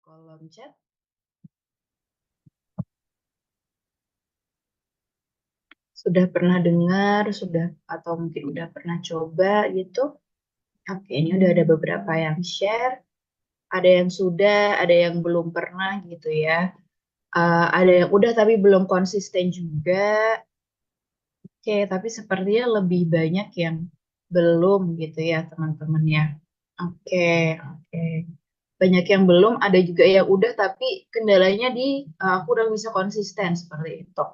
kolom chat. Sudah pernah dengar, atau mungkin udah pernah coba gitu. Oke, ini udah ada beberapa yang share. Ada yang sudah, ada yang belum pernah gitu ya. Ada yang udah tapi belum konsisten juga. Oke, tapi sepertinya lebih banyak yang belum gitu ya teman-teman ya. Oke, oke. Banyak yang belum, ada juga yang udah tapi kendalanya di aku udah bisa konsisten seperti itu.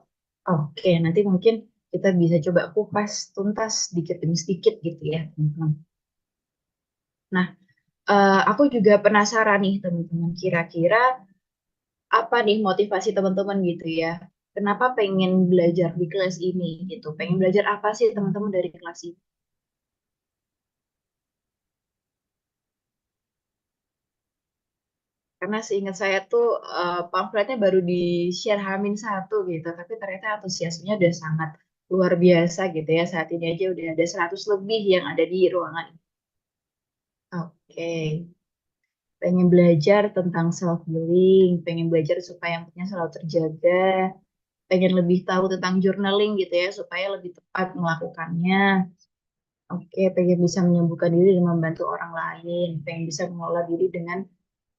Oke, nanti mungkin kita bisa coba kupas tuntas sedikit demi sedikit gitu ya teman-teman. Nah, aku juga penasaran nih teman-teman, kira-kira apa nih motivasi teman-teman gitu ya? Kenapa pengen belajar di kelas ini gitu? Pengen belajar apa sih teman-teman dari kelas ini? Karena seingat saya tuh pamfletnya baru di-share H-1 gitu, tapi ternyata antusiasmenya udah sangat luar biasa gitu ya. Saat ini aja udah ada 100 lebih yang ada di ruangan. Oke, pengen belajar tentang self healing, pengen belajar supaya moodnya selalu terjaga, pengen lebih tahu tentang journaling gitu ya, supaya lebih tepat melakukannya. Oke, pengen bisa menyembuhkan diri dan membantu orang lain, pengen bisa mengelola diri dengan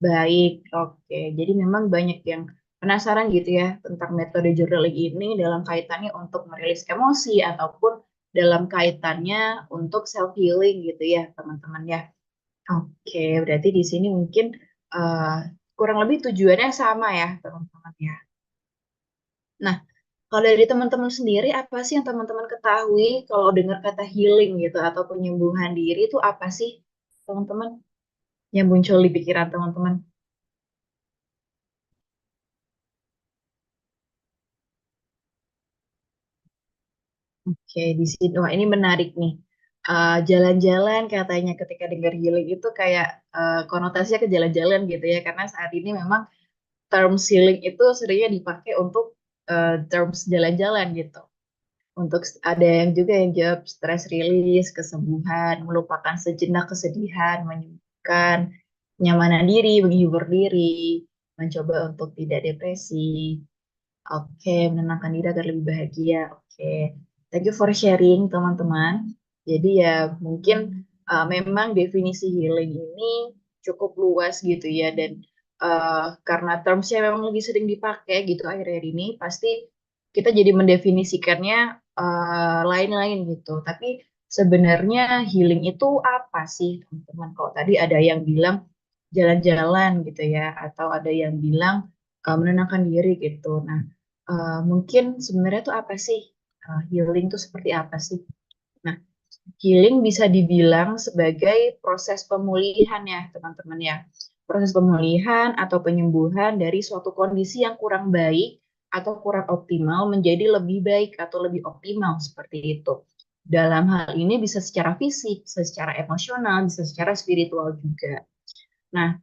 baik. Oke, jadi memang banyak yang penasaran gitu ya tentang metode journaling ini dalam kaitannya untuk merilis emosi ataupun dalam kaitannya untuk self healing gitu ya, teman-teman ya. Oke, berarti di sini mungkin eh, kurang lebih tujuannya sama ya, teman-teman ya. Nah, kalau dari teman-teman sendiri, apa sih yang teman-teman ketahui kalau dengar kata healing gitu atau penyembuhan diri itu apa sih, teman-teman? Yang muncul di pikiran teman-teman? Oke, di sini, wah ini menarik nih. Jalan-jalan katanya ketika dengar healing itu kayak konotasinya ke jalan-jalan gitu ya, karena saat ini memang term healing itu seringnya dipakai untuk terms jalan-jalan gitu. Untuk ada yang juga yang jawab stress release, kesembuhan, melupakan sejenak kesedihan, menyembuhkan kenyamanan diri, menghibur diri, mencoba untuk tidak depresi. Oke, menenangkan diri agar lebih bahagia. Oke, thank you for sharing, teman-teman. Jadi ya mungkin memang definisi healing ini cukup luas gitu ya, dan karena termsnya memang lebih sering dipakai gitu akhir-akhir ini, pasti kita jadi mendefinisikannya lain-lain gitu. Tapi sebenarnya healing itu apa sih, teman-teman? Kalau tadi ada yang bilang jalan-jalan gitu ya, atau ada yang bilang menenangkan diri gitu. Nah, mungkin sebenarnya tuh apa sih? Healing tuh seperti apa sih? Nah, healing bisa dibilang sebagai proses pemulihan ya, teman-teman ya. Proses pemulihan atau penyembuhan dari suatu kondisi yang kurang baik atau kurang optimal menjadi lebih baik atau lebih optimal seperti itu. Dalam hal ini bisa secara fisik, bisa secara emosional, bisa secara spiritual juga. Nah,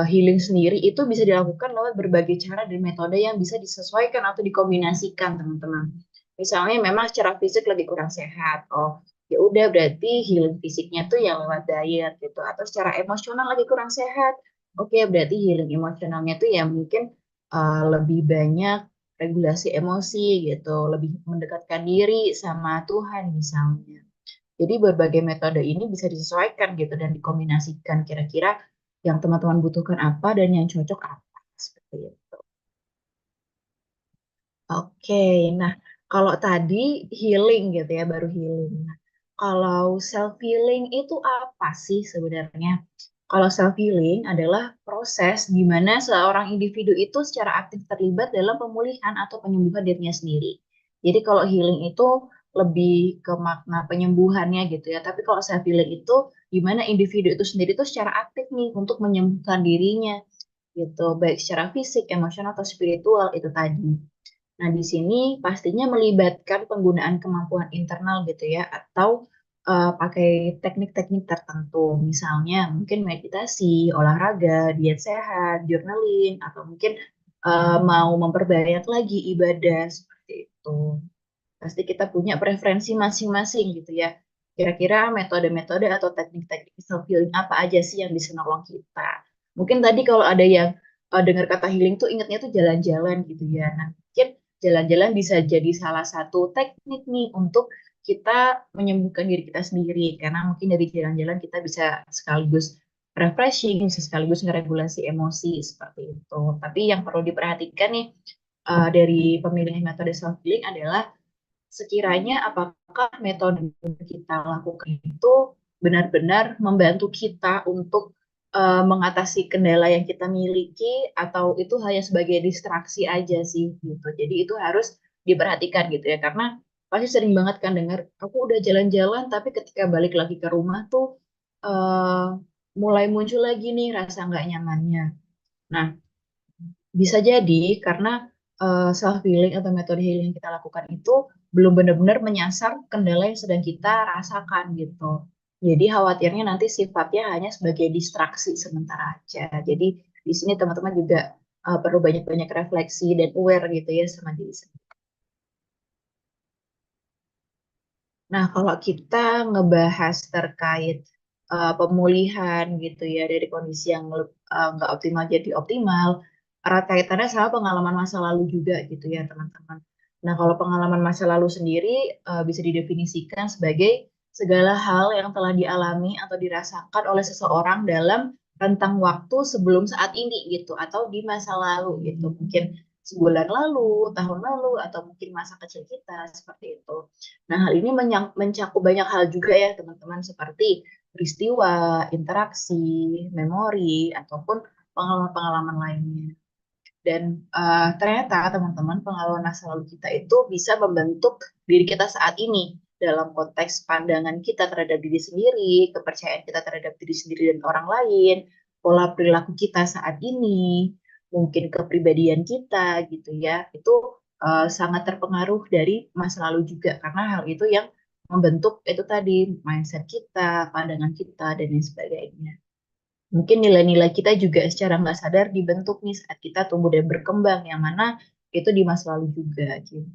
healing sendiri itu bisa dilakukan lewat berbagai cara dan metode yang bisa disesuaikan atau dikombinasikan, teman-teman. Misalnya memang secara fisik lagi kurang sehat, oh ya udah berarti healing fisiknya tuh yang lewat diet gitu. Atau secara emosional lagi kurang sehat, oke berarti healing emosionalnya tuh ya mungkin lebih banyak regulasi emosi gitu, lebih mendekatkan diri sama Tuhan misalnya. Jadi berbagai metode ini bisa disesuaikan gitu dan dikombinasikan kira-kira yang teman-teman butuhkan apa dan yang cocok apa seperti itu. Oke, nah kalau tadi healing gitu ya, baru healing. Nah, kalau self healing itu apa sih sebenarnya? Kalau self healing adalah proses di mana seorang individu itu secara aktif terlibat dalam pemulihan atau penyembuhan dirinya sendiri. Jadi kalau healing itu lebih ke makna penyembuhannya gitu ya. Tapi kalau self healing itu gimana individu itu sendiri itu secara aktif nih untuk menyembuhkan dirinya gitu, baik secara fisik, emosional atau spiritual itu tadi. Nah, di sini pastinya melibatkan penggunaan kemampuan internal gitu ya, atau pakai teknik-teknik tertentu. Misalnya mungkin meditasi, olahraga, diet sehat, journaling, atau mungkin mau memperbanyak lagi ibadah seperti itu. Pasti kita punya preferensi masing-masing gitu ya. Kira-kira metode-metode atau teknik-teknik self healing apa aja sih yang bisa nolong kita? Mungkin tadi kalau ada yang dengar kata healing tuh ingatnya tuh jalan-jalan gitu ya. Nah, mungkin jalan-jalan bisa jadi salah satu teknik nih untuk kita menyembuhkan diri kita sendiri. Karena mungkin dari jalan-jalan kita bisa sekaligus refreshing, bisa sekaligus ngeregulasi emosi seperti itu. Tapi yang perlu diperhatikan nih dari pemilih metode self healing adalah sekiranya apakah metode yang kita lakukan itu benar-benar membantu kita untuk mengatasi kendala yang kita miliki atau itu hanya sebagai distraksi aja sih gitu. Jadi itu harus diperhatikan gitu ya karena pasti sering banget kan dengar aku udah jalan-jalan tapi ketika balik lagi ke rumah tuh eh, mulai muncul lagi nih rasa nggak nyamannya. Nah, bisa jadi karena self healing atau metode healing yang kita lakukan itu belum benar-benar menyasar kendala yang sedang kita rasakan gitu. Jadi khawatirnya nanti sifatnya hanya sebagai distraksi sementara aja. Jadi di sini teman-teman juga perlu banyak-banyak refleksi dan aware gitu ya sama diri sendiri. Nah, kalau kita ngebahas terkait pemulihan gitu ya dari kondisi yang nggak optimal jadi optimal, erat kaitannya sama pengalaman masa lalu juga gitu ya teman-teman. Nah, kalau pengalaman masa lalu sendiri bisa didefinisikan sebagai segala hal yang telah dialami atau dirasakan oleh seseorang dalam rentang waktu sebelum saat ini gitu atau di masa lalu gitu. Mungkin sebulan lalu, tahun lalu, atau mungkin masa kecil kita seperti itu. Nah, hal ini mencakup banyak hal juga ya, teman-teman, seperti peristiwa, interaksi, memori, ataupun pengalaman-pengalaman lainnya. Dan ternyata, teman-teman, pengalaman masa lalu kita itu bisa membentuk diri kita saat ini dalam konteks pandangan kita terhadap diri sendiri, kepercayaan kita terhadap diri sendiri dan orang lain, pola perilaku kita saat ini, mungkin kepribadian kita gitu ya. Itu sangat terpengaruh dari masa lalu juga karena hal itu yang membentuk itu tadi mindset kita, pandangan kita dan lain sebagainya. Mungkin nilai-nilai kita juga secara nggak sadar dibentuk nih saat kita tumbuh dan berkembang, yang mana itu di masa lalu juga. Gitu.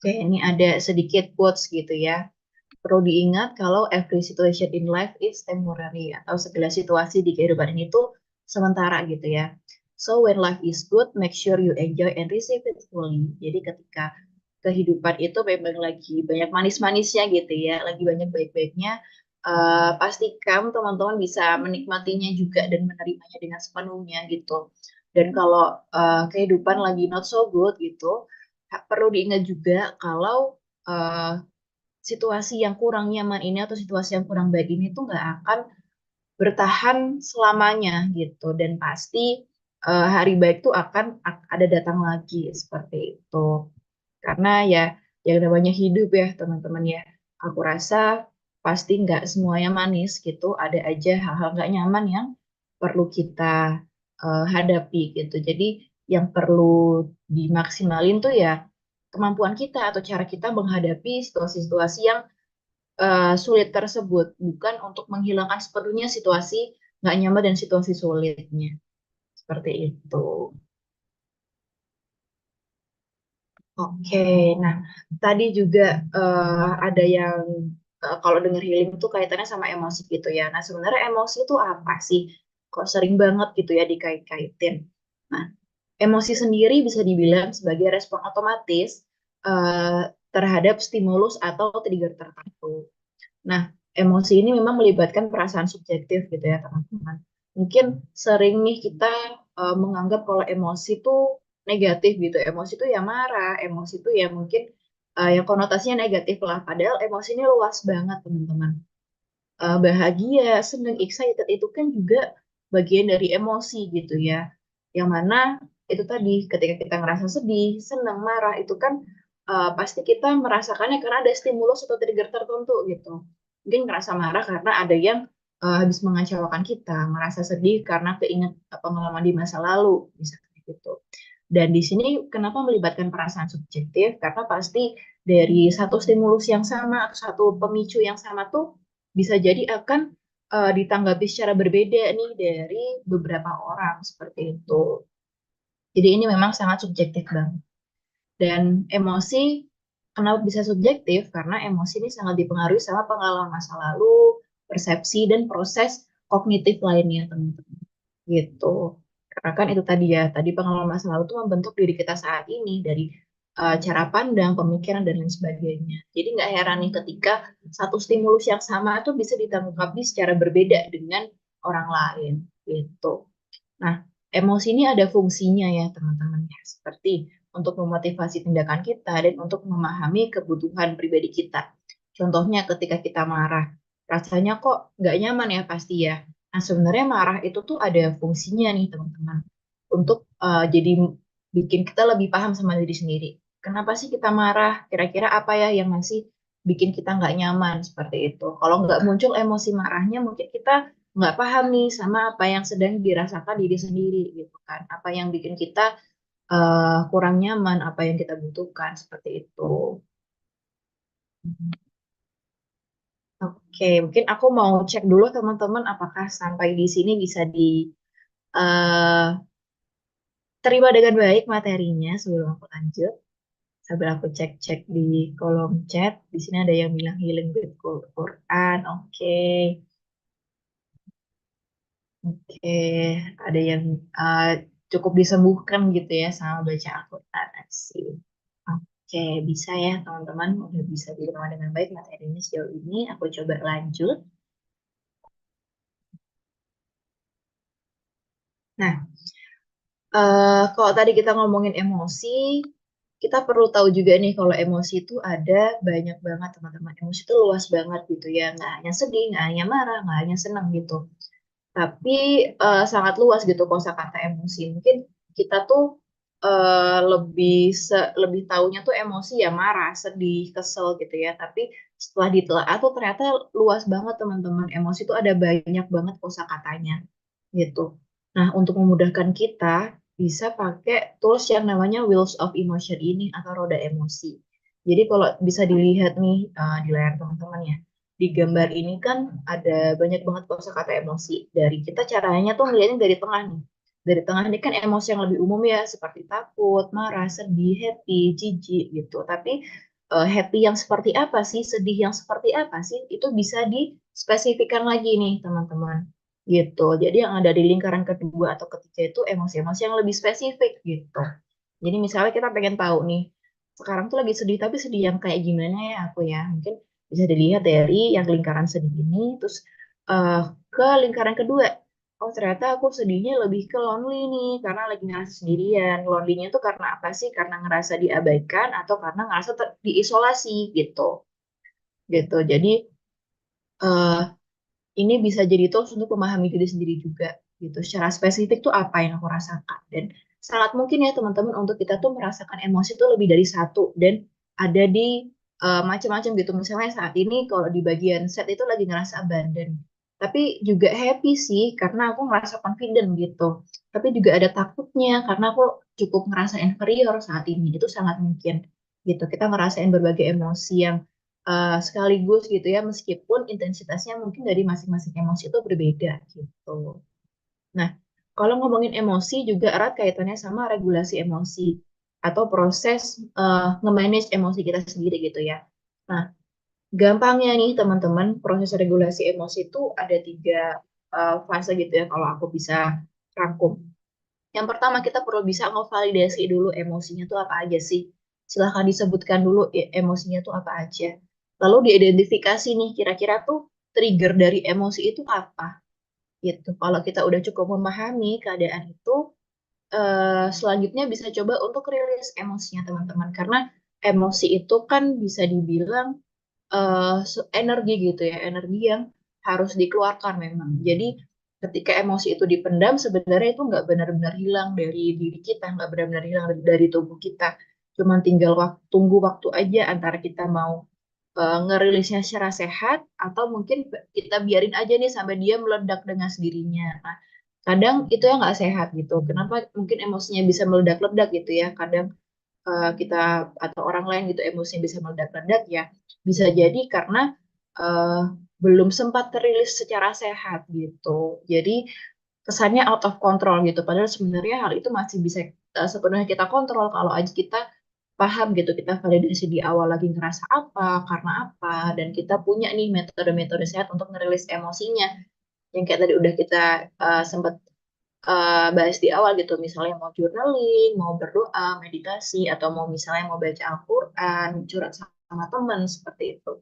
Oke, ini ada sedikit quotes gitu ya. Perlu diingat kalau every situation in life is temporary atau segala situasi di kehidupan ini tuh sementara gitu ya. So when life is good, make sure you enjoy and receive it fully. Jadi ketika kehidupan itu memang lagi banyak manis-manisnya gitu ya, lagi banyak baik-baiknya, pastikan teman-teman bisa menikmatinya juga dan menerimanya dengan sepenuhnya gitu. Dan kalau kehidupan lagi not so good gitu, perlu diingat juga kalau uh, situasi yang kurang nyaman ini atau situasi yang kurang baik ini tuh nggak akan bertahan selamanya gitu dan pasti hari baik tuh akan ada datang lagi seperti itu karena ya yang namanya hidup ya teman-teman ya aku rasa pasti nggak semuanya manis gitu ada aja hal-hal nggak nyaman yang perlu kita hadapi gitu jadi yang perlu dimaksimalin tuh ya kemampuan kita atau cara kita menghadapi situasi-situasi yang sulit tersebut, bukan untuk menghilangkan sepenuhnya situasi nggak nyaman dan situasi sulitnya. Seperti itu. Oke, nah tadi juga ada yang kalau dengar healing itu kaitannya sama emosi gitu ya. Nah sebenarnya emosi itu apa sih? Kok sering banget gitu ya dikait-kaitin. Nah, emosi sendiri bisa dibilang sebagai respon otomatis terhadap stimulus atau trigger tertentu. Nah, emosi ini memang melibatkan perasaan subjektif gitu ya, teman-teman. Mungkin sering nih kita menganggap kalau emosi itu negatif gitu. Emosi itu ya marah, emosi itu ya mungkin yang konotasinya negatif lah. Padahal emosi ini luas banget, teman-teman. Bahagia, senang, excited itu kan juga bagian dari emosi gitu ya. Yang mana itu tadi ketika kita ngerasa sedih, senang, marah itu kan pasti kita merasakannya karena ada stimulus atau trigger tertentu gitu. Mungkin ngerasa marah karena ada yang habis mengecewakan kita, ngerasa sedih karena keinget pengalaman di masa lalu, misalnya gitu. Dan di sini kenapa melibatkan perasaan subjektif? Karena pasti dari satu stimulus yang sama atau satu pemicu yang sama tuh bisa jadi akan ditanggapi secara berbeda nih dari beberapa orang seperti itu. Jadi ini memang sangat subjektif banget. Dan emosi kenapa bisa subjektif? Karena emosi ini sangat dipengaruhi sama pengalaman masa lalu, persepsi, dan proses kognitif lainnya, teman-teman. Gitu. Karena kan itu tadi ya, tadi pengalaman masa lalu itu membentuk diri kita saat ini dari cara pandang, pemikiran, dan lain sebagainya. Jadi nggak heran nih ketika satu stimulus yang sama itu bisa ditanggapi secara berbeda dengan orang lain. Gitu. Nah, emosi ini ada fungsinya ya teman-teman ya, seperti untuk memotivasi tindakan kita dan untuk memahami kebutuhan pribadi kita. Contohnya ketika kita marah, rasanya kok nggak nyaman ya pasti ya. Nah, sebenarnya marah itu tuh ada fungsinya nih teman-teman, untuk jadi bikin kita lebih paham sama diri sendiri. Kenapa sih kita marah? Kira-kira apa ya yang masih bikin kita nggak nyaman seperti itu. Kalau nggak muncul emosi marahnya, mungkin kita nggak paham nih sama apa yang sedang dirasakan diri sendiri gitu kan. Apa yang bikin kita kurang nyaman, apa yang kita butuhkan seperti itu. Oke, mungkin aku mau cek dulu teman-teman apakah sampai di sini bisa diterima dengan baik materinya sebelum aku lanjut. Sambil aku cek-cek di kolom chat. Di sini ada yang bilang healing with Quran. Oke. Oke, ada yang uh, cukup disembuhkan gitu ya sama baca Al-Quran sih. Oke, bisa ya teman-teman, udah bisa diterima dengan baik materinya sejauh ini. Aku coba lanjut. Nah, kalau tadi kita ngomongin emosi, kita perlu tahu juga nih kalau emosi itu ada banyak banget teman-teman. Emosi itu luas banget gitu ya, nggak hanya sedih, nggak hanya marah, nggak hanya senang gitu. Tapi sangat luas gitu kosakata emosi. Mungkin kita tuh lebih taunya tuh emosi ya marah, sedih, kesel gitu ya. Tapi setelah ditelaah tuh ternyata luas banget teman-teman. Emosi tuh ada banyak banget kosakatanya gitu. Nah, untuk memudahkan kita bisa pakai tools yang namanya Wheels of Emotion ini atau roda emosi. Jadi kalau bisa dilihat nih di layar teman-teman ya, di gambar ini kan ada banyak banget kosakata emosi. Dari kita caranya tuh ngeliatnya dari tengah nih. Dari tengah ini kan emosi yang lebih umum ya, seperti takut, marah, sedih, happy, jijik gitu. Tapi happy yang seperti apa sih, sedih yang seperti apa sih, itu bisa dispesifikkan lagi nih teman-teman. Gitu. Jadi yang ada di lingkaran kedua atau ketiga itu emosi-emosi yang lebih spesifik gitu. Jadi misalnya kita pengen tahu nih, sekarang tuh lagi sedih, tapi sedih yang kayak gimana ya aku ya. Mungkin bisa dilihat dari yang lingkaran sedih ini, terus eh, ke lingkaran kedua. Oh ternyata aku sedihnya lebih ke lonely nih, karena lagi ngerasa sendirian. Lonely-nya tuh karena apa sih? Karena ngerasa diabaikan atau karena ngerasa diisolasi gitu. Gitu. Jadi eh, ini bisa jadi tools untuk memahami diri sendiri juga gitu. Secara spesifik tuh apa yang aku rasakan dan sangat mungkin ya teman-teman untuk kita tuh merasakan emosi tuh lebih dari satu dan ada di macam-macam gitu. Misalnya saat ini kalau di bagian set itu lagi ngerasa abandon. Tapi juga happy sih karena aku ngerasa confident gitu. Tapi juga ada takutnya karena aku cukup ngerasa inferior saat ini. Itu sangat mungkin gitu. Kita ngerasain berbagai emosi yang sekaligus gitu ya, meskipun intensitasnya mungkin dari masing-masing emosi itu berbeda gitu. Nah, kalau ngomongin emosi juga erat kaitannya sama regulasi emosi atau proses nge-manage emosi kita sendiri gitu ya. Nah, gampangnya nih teman-teman, proses regulasi emosi itu ada tiga fase gitu ya kalau aku bisa rangkum. Yang pertama kita perlu bisa ngevalidasi dulu emosinya tuh apa aja sih. Silahkan disebutkan dulu emosinya tuh apa aja. Lalu diidentifikasi nih kira-kira tuh trigger dari emosi itu apa gitu. Kalau kita udah cukup memahami keadaan itu, selanjutnya bisa coba untuk rilis emosinya teman-teman. Karena emosi itu kan bisa dibilang energi gitu ya, energi yang harus dikeluarkan memang. Jadi ketika emosi itu dipendam, sebenarnya itu nggak benar-benar hilang dari diri kita, nggak benar-benar hilang dari tubuh kita. Cuman tinggal tunggu waktu aja antara kita mau ngerilisnya secara sehat atau mungkin kita biarin aja nih sampai dia meledak dengan sendirinya. Nah, kadang itu yang nggak sehat gitu. Kenapa mungkin emosinya bisa meledak-ledak gitu ya? Kadang kita atau orang lain gitu emosinya bisa meledak-ledak ya bisa jadi karena eh, belum sempat terilis secara sehat gitu. Jadi kesannya out of control gitu. Padahal sebenarnya hal itu masih bisa sepenuhnya kita kontrol kalau aja kita paham gitu. Kita validasi di awal lagi ngerasa apa, karena apa, dan kita punya nih metode-metode sehat untuk ngerilis emosinya. yang kayak tadi udah kita sempat bahas di awal gitu, misalnya mau journaling, mau berdoa, meditasi, atau mau misalnya mau baca Al-Quran, curhat sama teman, seperti itu.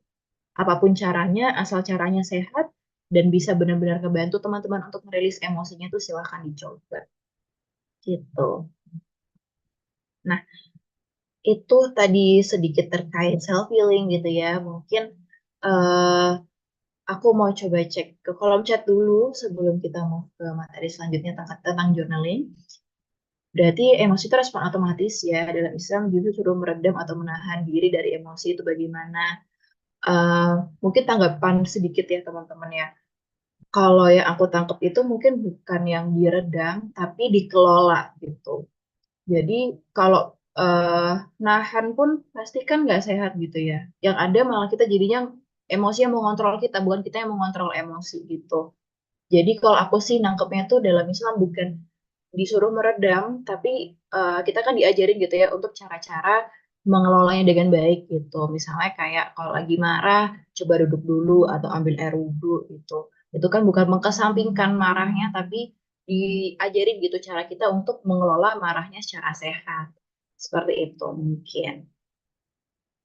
Apapun caranya, asal caranya sehat dan bisa benar-benar ngebantu teman-teman untuk merilis emosinya tuh silahkan dicoba. Gitu. Nah, itu tadi sedikit terkait self healing gitu ya. Mungkin eh aku mau coba cek ke kolom chat dulu sebelum kita mau ke materi selanjutnya tentang journaling. Berarti emosi itu respon otomatis ya. Dalam Islam juga suruh meredam atau menahan diri dari emosi itu bagaimana. Eh, Mungkin tanggapan sedikit ya teman-teman ya. Kalau yang aku tangkap itu mungkin bukan yang diredam, tapi dikelola gitu. Jadi kalau eh, nahan pun pasti kan nggak sehat gitu ya. Yang ada malah kita jadinya emosi yang mengontrol kita, bukan kita yang mengontrol emosi gitu. Jadi kalau aku sih nangkepnya tuh dalam Islam bukan disuruh meredam, tapi kita kan diajarin gitu ya untuk cara-cara mengelolanya dengan baik gitu. Misalnya kayak kalau lagi marah, coba duduk dulu atau ambil air wudhu gitu. Itu kan bukan mengkesampingkan marahnya, tapi diajarin gitu cara kita untuk mengelola marahnya secara sehat. Seperti itu mungkin.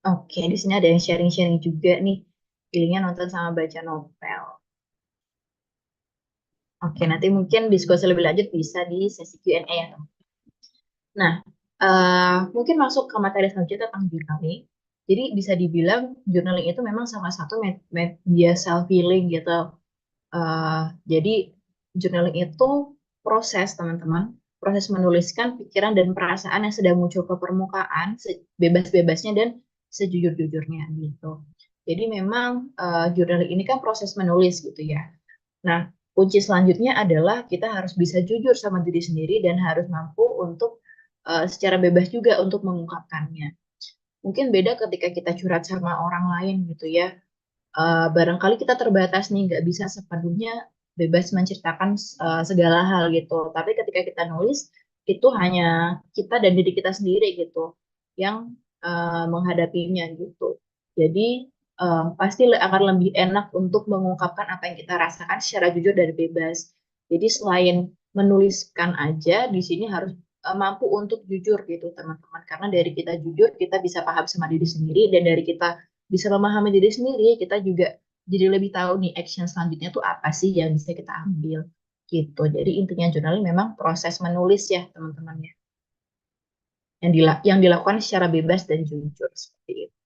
Oke, di sini ada yang sharing-sharing juga nih. Pilihnya nonton sama baca novel. Oke, nanti mungkin diskusi lebih lanjut bisa di sesi Q&A ya. Nah, mungkin masuk ke materi selanjutnya tentang journaling. Jadi bisa dibilang journaling itu memang salah satu media self healing gitu. Jadi journaling itu proses teman-teman, proses menuliskan pikiran dan perasaan yang sedang muncul ke permukaan sebebas-bebasnya dan sejujur-jujurnya gitu. Jadi memang journaling ini kan proses menulis gitu ya. Nah, kunci selanjutnya adalah kita harus bisa jujur sama diri sendiri dan harus mampu untuk secara bebas juga untuk mengungkapkannya. Mungkin beda ketika kita curhat sama orang lain gitu ya. Barangkali kita terbatas nih, nggak bisa sepenuhnya bebas menceritakan segala hal gitu. Tapi ketika kita nulis, itu hanya kita dan diri kita sendiri gitu yang menghadapinya gitu. Jadi pasti akan lebih enak untuk mengungkapkan apa yang kita rasakan secara jujur dan bebas. Jadi selain menuliskan aja, di sini harus mampu untuk jujur gitu teman-teman. Karena dari kita jujur, kita bisa paham sama diri sendiri dan dari kita bisa memahami diri sendiri, kita juga jadi lebih tahu nih action selanjutnya tuh apa sih yang bisa kita ambil gitu. Jadi intinya journaling memang proses menulis ya teman-teman ya, yang dilakukan secara bebas dan jujur seperti itu.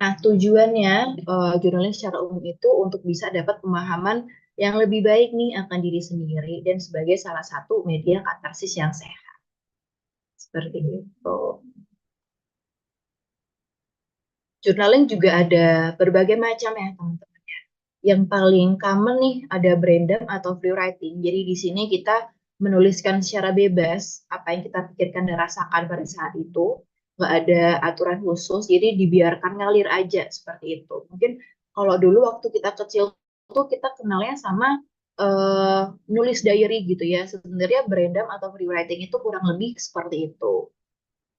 Nah, tujuannya journaling secara umum itu untuk bisa dapat pemahaman yang lebih baik nih akan diri sendiri dan sebagai salah satu media katarsis yang sehat. Seperti itu. Journaling juga ada berbagai macam ya teman-teman. Yang paling common nih ada braindump atau free writing. Jadi di sini kita menuliskan secara bebas apa yang kita pikirkan dan rasakan pada saat itu. Nggak ada aturan khusus, jadi dibiarkan ngalir aja seperti itu. Mungkin kalau dulu waktu kita kecil tuh kita kenalnya sama nulis diary gitu ya. Sebenarnya braindump atau free writing itu kurang lebih seperti itu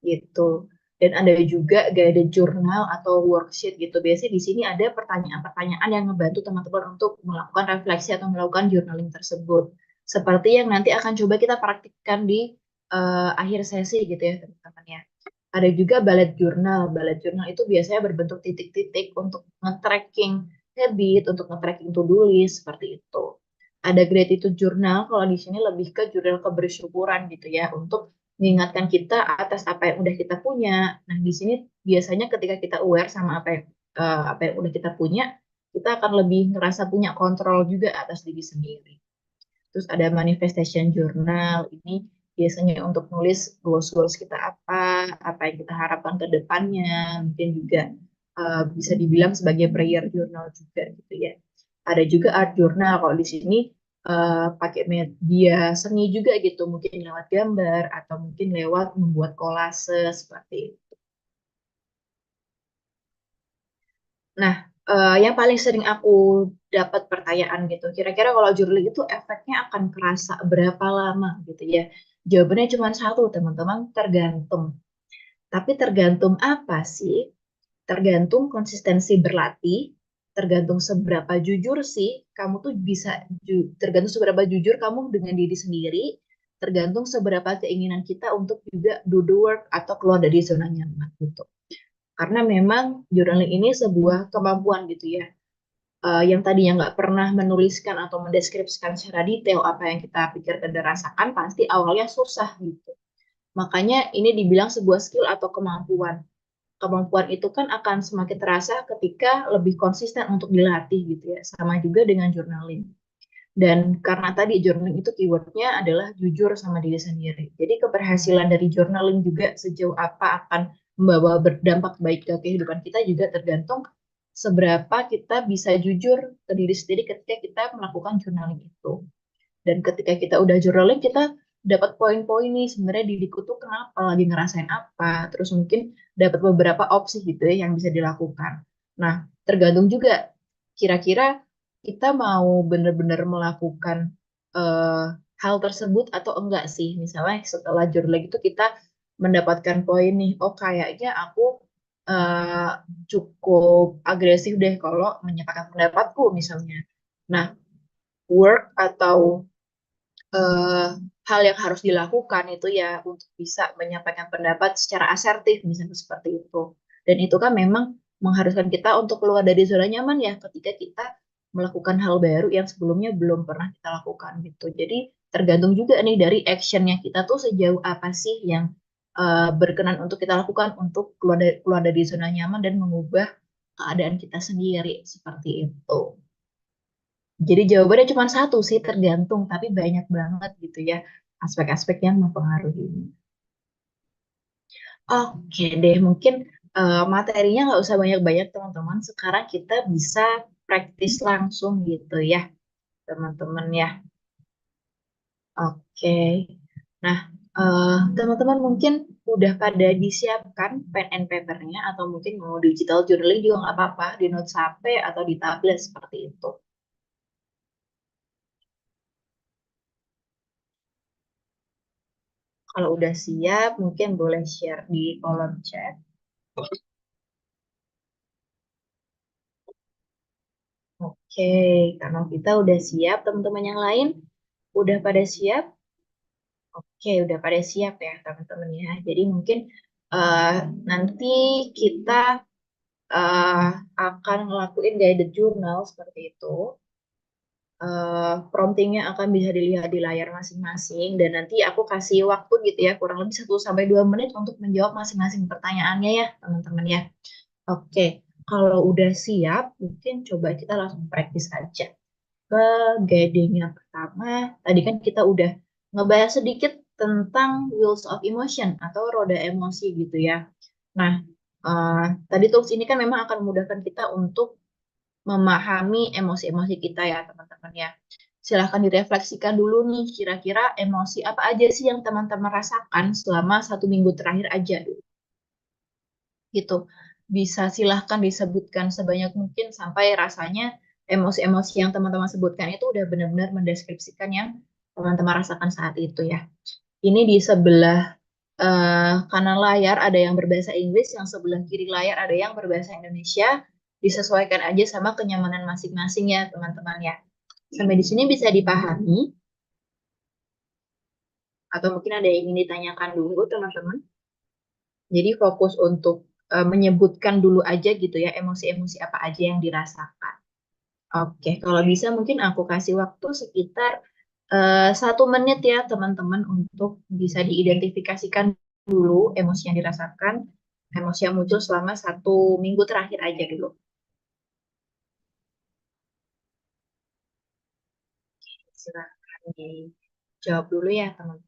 gitu. Dan ada juga guided journal atau worksheet gitu. Biasanya di sini ada pertanyaan-pertanyaan yang ngebantu teman-teman untuk melakukan refleksi atau melakukan journaling tersebut. Seperti yang nanti akan coba kita praktikkan di akhir sesi gitu ya teman-teman ya. Ada juga bullet journal. Bullet journal itu biasanya berbentuk titik-titik untuk nge-tracking habit, untuk nge-tracking to-do list, seperti itu. Ada gratitude journal, kalau di sini lebih ke jurnal kebersyukuran gitu ya, untuk mengingatkan kita atas apa yang udah kita punya. Nah, di sini biasanya ketika kita aware sama apa yang udah kita punya, kita akan lebih ngerasa punya kontrol juga atas diri sendiri. Terus ada manifestation journal, ini biasanya untuk nulis goals-goals kita apa yang kita harapkan ke depannya, mungkin juga bisa dibilang sebagai prayer journal juga gitu ya. Ada juga art journal, kalau di sini pakai media seni juga gitu, mungkin lewat gambar atau mungkin lewat membuat kolase seperti itu. Nah, yang paling sering aku dapat pertanyaan gitu, kira-kira kalau journaling itu efeknya akan kerasa berapa lama gitu ya? Jawabannya cuma satu, teman-teman, tergantung. Tapi tergantung apa sih? Tergantung konsistensi berlatih, tergantung seberapa jujur sih kamu tuh bisa tergantung seberapa jujur kamu dengan diri sendiri, tergantung seberapa keinginan kita untuk juga do the work atau keluar dari zona nyaman gitu. Karena memang journaling ini sebuah kemampuan gitu ya, yang tadinya nggak pernah menuliskan atau mendeskripsikan secara detail apa yang kita pikirkan dan rasakan, pasti awalnya susah gitu. Makanya ini dibilang sebuah skill atau kemampuan. Kemampuan itu kan akan semakin terasa ketika lebih konsisten untuk dilatih gitu ya. Sama juga dengan journaling. Dan karena tadi journaling itu keywordnya adalah jujur sama diri sendiri. Jadi keberhasilan dari journaling juga sejauh apa akan membawa berdampak baik ke kehidupan kita juga tergantung seberapa kita bisa jujur ke diri sendiri ketika kita melakukan journaling itu. Dan ketika kita udah journaling, kita dapat poin-poin nih sebenarnya diriku tuh kenapa, lagi ngerasain apa. Terus mungkin dapat beberapa opsi gitu ya yang bisa dilakukan. Nah, tergantung juga kira-kira kita mau benar-benar melakukan eh, hal tersebut atau enggak sih. Misalnya setelah journaling itu kita mendapatkan poin nih, oh kayaknya aku eh, cukup agresif deh kalau menyatakan pendapatku misalnya. Nah, work atau eh, hal yang harus dilakukan itu ya untuk bisa menyampaikan pendapat secara asertif misalnya seperti itu. Dan itu kan memang mengharuskan kita untuk keluar dari zona nyaman ya ketika kita melakukan hal baru yang sebelumnya belum pernah kita lakukan gitu. Jadi tergantung juga nih dari actionnya kita tuh sejauh apa sih yang berkenan untuk kita lakukan untuk keluar dari zona nyaman dan mengubah keadaan kita sendiri seperti itu. Jadi jawabannya cuma satu sih, tergantung, tapi banyak banget gitu ya aspek-aspek yang mempengaruhi. Oke deh, mungkin materinya nggak usah banyak-banyak teman-teman. Sekarang kita bisa praktis langsung gitu ya, teman-teman ya. Oke. Nah, teman-teman mungkin udah pada disiapkan pen and papernya atau mungkin mau digital journaling juga nggak apa-apa di notes HP atau di tablet seperti itu. Kalau udah siap, mungkin boleh share di kolom chat. Oke, karena kita udah siap, teman-teman yang lain udah pada siap. Oke, udah pada siap ya, teman-teman ya. Jadi mungkin eh, nanti kita eh, akan ngelakuin guided journal seperti itu. Promptingnya akan bisa dilihat di layar masing-masing dan nanti aku kasih waktu gitu ya, kurang lebih 1 sampai 2 menit untuk menjawab masing-masing pertanyaannya ya, teman-teman ya. Oke, kalau udah siap, mungkin coba kita langsung praktis aja. Ke guiding yang pertama, tadi kan kita udah ngebahas sedikit tentang wheels of emotion atau roda emosi gitu ya. Nah, tadi tools ini kan memang akan memudahkan kita untuk memahami emosi-emosi kita ya teman-teman ya. Silahkan direfleksikan dulu nih, kira-kira emosi apa aja sih yang teman-teman rasakan selama 1 minggu terakhir aja dulu. Gitu. Bisa silahkan disebutkan sebanyak mungkin sampai rasanya emosi-emosi yang teman-teman sebutkan itu udah benar-benar mendeskripsikan yang teman-teman rasakan saat itu ya. Ini di sebelah kanan layar ada yang berbahasa Inggris, yang sebelah kiri layar ada yang berbahasa Indonesia. Disesuaikan aja sama kenyamanan masing-masing ya teman-teman ya. Sampai di sini bisa dipahami atau mungkin ada yang ingin ditanyakan dulu teman-teman. Jadi fokus untuk menyebutkan dulu aja gitu ya emosi-emosi apa aja yang dirasakan. Oke, kalau bisa mungkin aku kasih waktu sekitar 1 menit ya teman-teman untuk bisa diidentifikasikan dulu emosi yang dirasakan, emosi yang muncul selama 1 minggu terakhir aja dulu. Silakan dijawab dulu ya teman.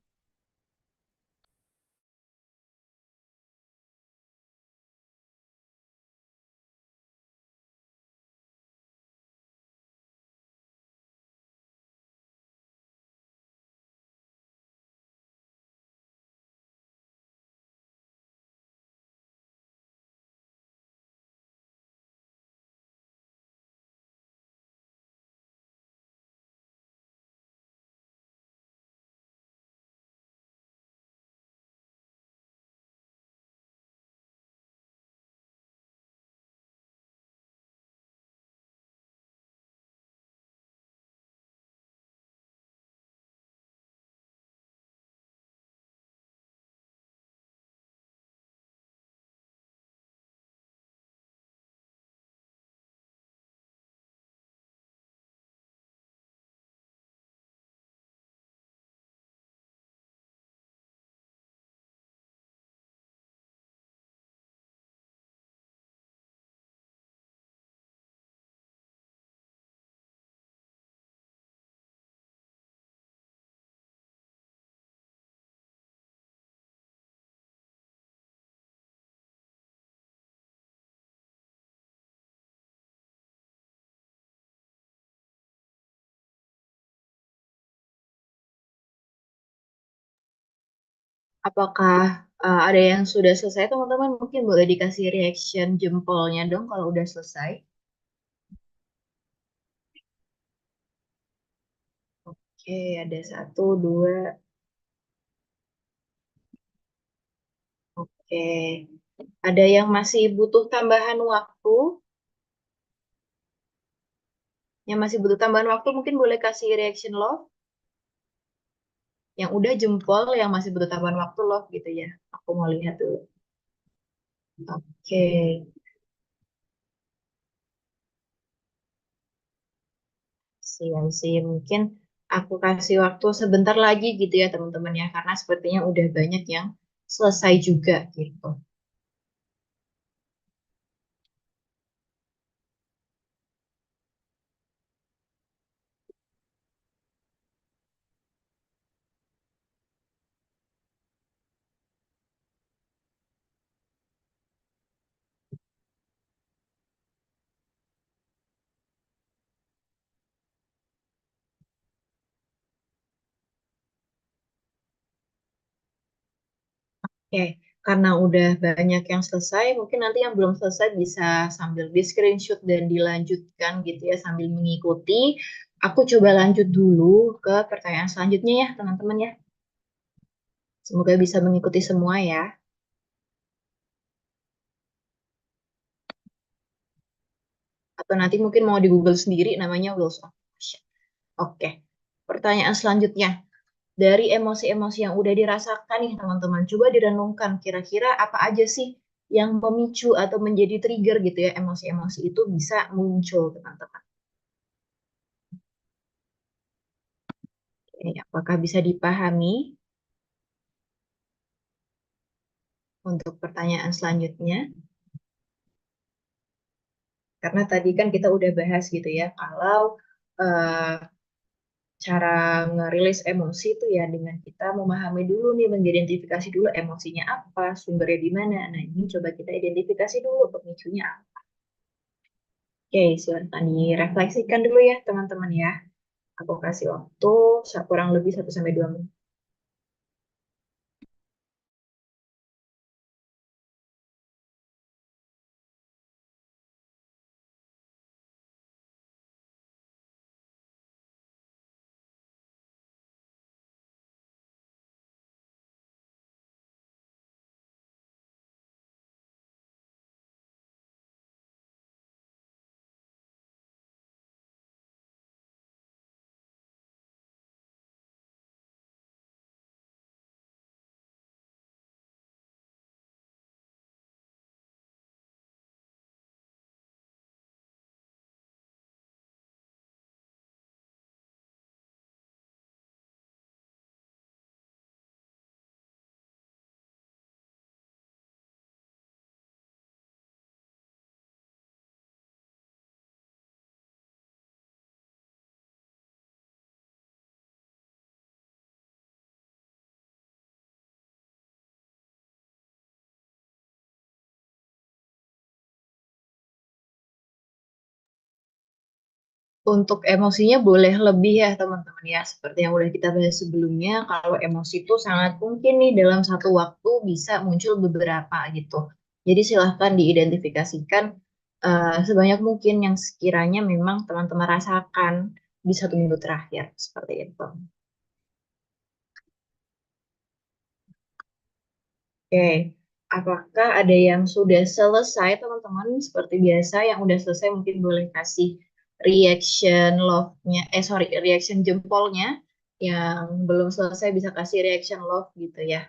Apakah ada yang sudah selesai, teman-teman? Mungkin boleh dikasih reaction jempolnya dong kalau udah selesai. Oke, ada satu, dua. Oke, ada yang masih butuh tambahan waktu. Yang masih butuh tambahan waktu mungkin boleh kasih reaction love. Yang udah jempol, yang masih butuh tambahan waktu love gitu ya. Aku mau lihat dulu. Oke, siap sih. Mungkin aku kasih waktu sebentar lagi gitu ya teman-teman ya. Karena sepertinya udah banyak yang selesai juga gitu. Oke, karena udah banyak yang selesai, mungkin nanti yang belum selesai bisa sambil di screenshot dan dilanjutkan gitu ya sambil mengikuti. Aku coba lanjut dulu ke pertanyaan selanjutnya ya teman-teman ya. Semoga bisa mengikuti semua ya. Atau nanti mungkin mau di Google sendiri namanya Wheels of Motion. Oke, pertanyaan selanjutnya. Dari emosi-emosi yang udah dirasakan nih teman-teman, coba direnungkan kira-kira apa aja sih yang memicu atau menjadi trigger gitu ya emosi-emosi itu bisa muncul teman-teman. Oke, apakah bisa dipahami untuk pertanyaan selanjutnya? Karena tadi kan kita udah bahas gitu ya, kalau eh, cara ngerilis emosi itu ya dengan kita memahami dulu nih, mengidentifikasi dulu emosinya apa, sumbernya di mana. Nah, ini coba kita identifikasi dulu pemicunya apa. Oke, silahkan direfleksikan dulu ya teman-teman ya. Aku kasih waktu kurang lebih 1 sampai 2 menit. Untuk emosinya boleh lebih ya teman-teman ya. Seperti yang udah kita bahas sebelumnya, kalau emosi itu sangat mungkin nih dalam satu waktu bisa muncul beberapa gitu. Jadi silahkan diidentifikasikan sebanyak mungkin yang sekiranya memang teman-teman rasakan di 1 minggu terakhir. Seperti itu. Oke, apakah ada yang sudah selesai teman-teman? Seperti biasa yang udah selesai mungkin boleh kasih reaction love-nya, sorry, reaction jempolnya. Yang belum selesai bisa kasih reaction love gitu ya.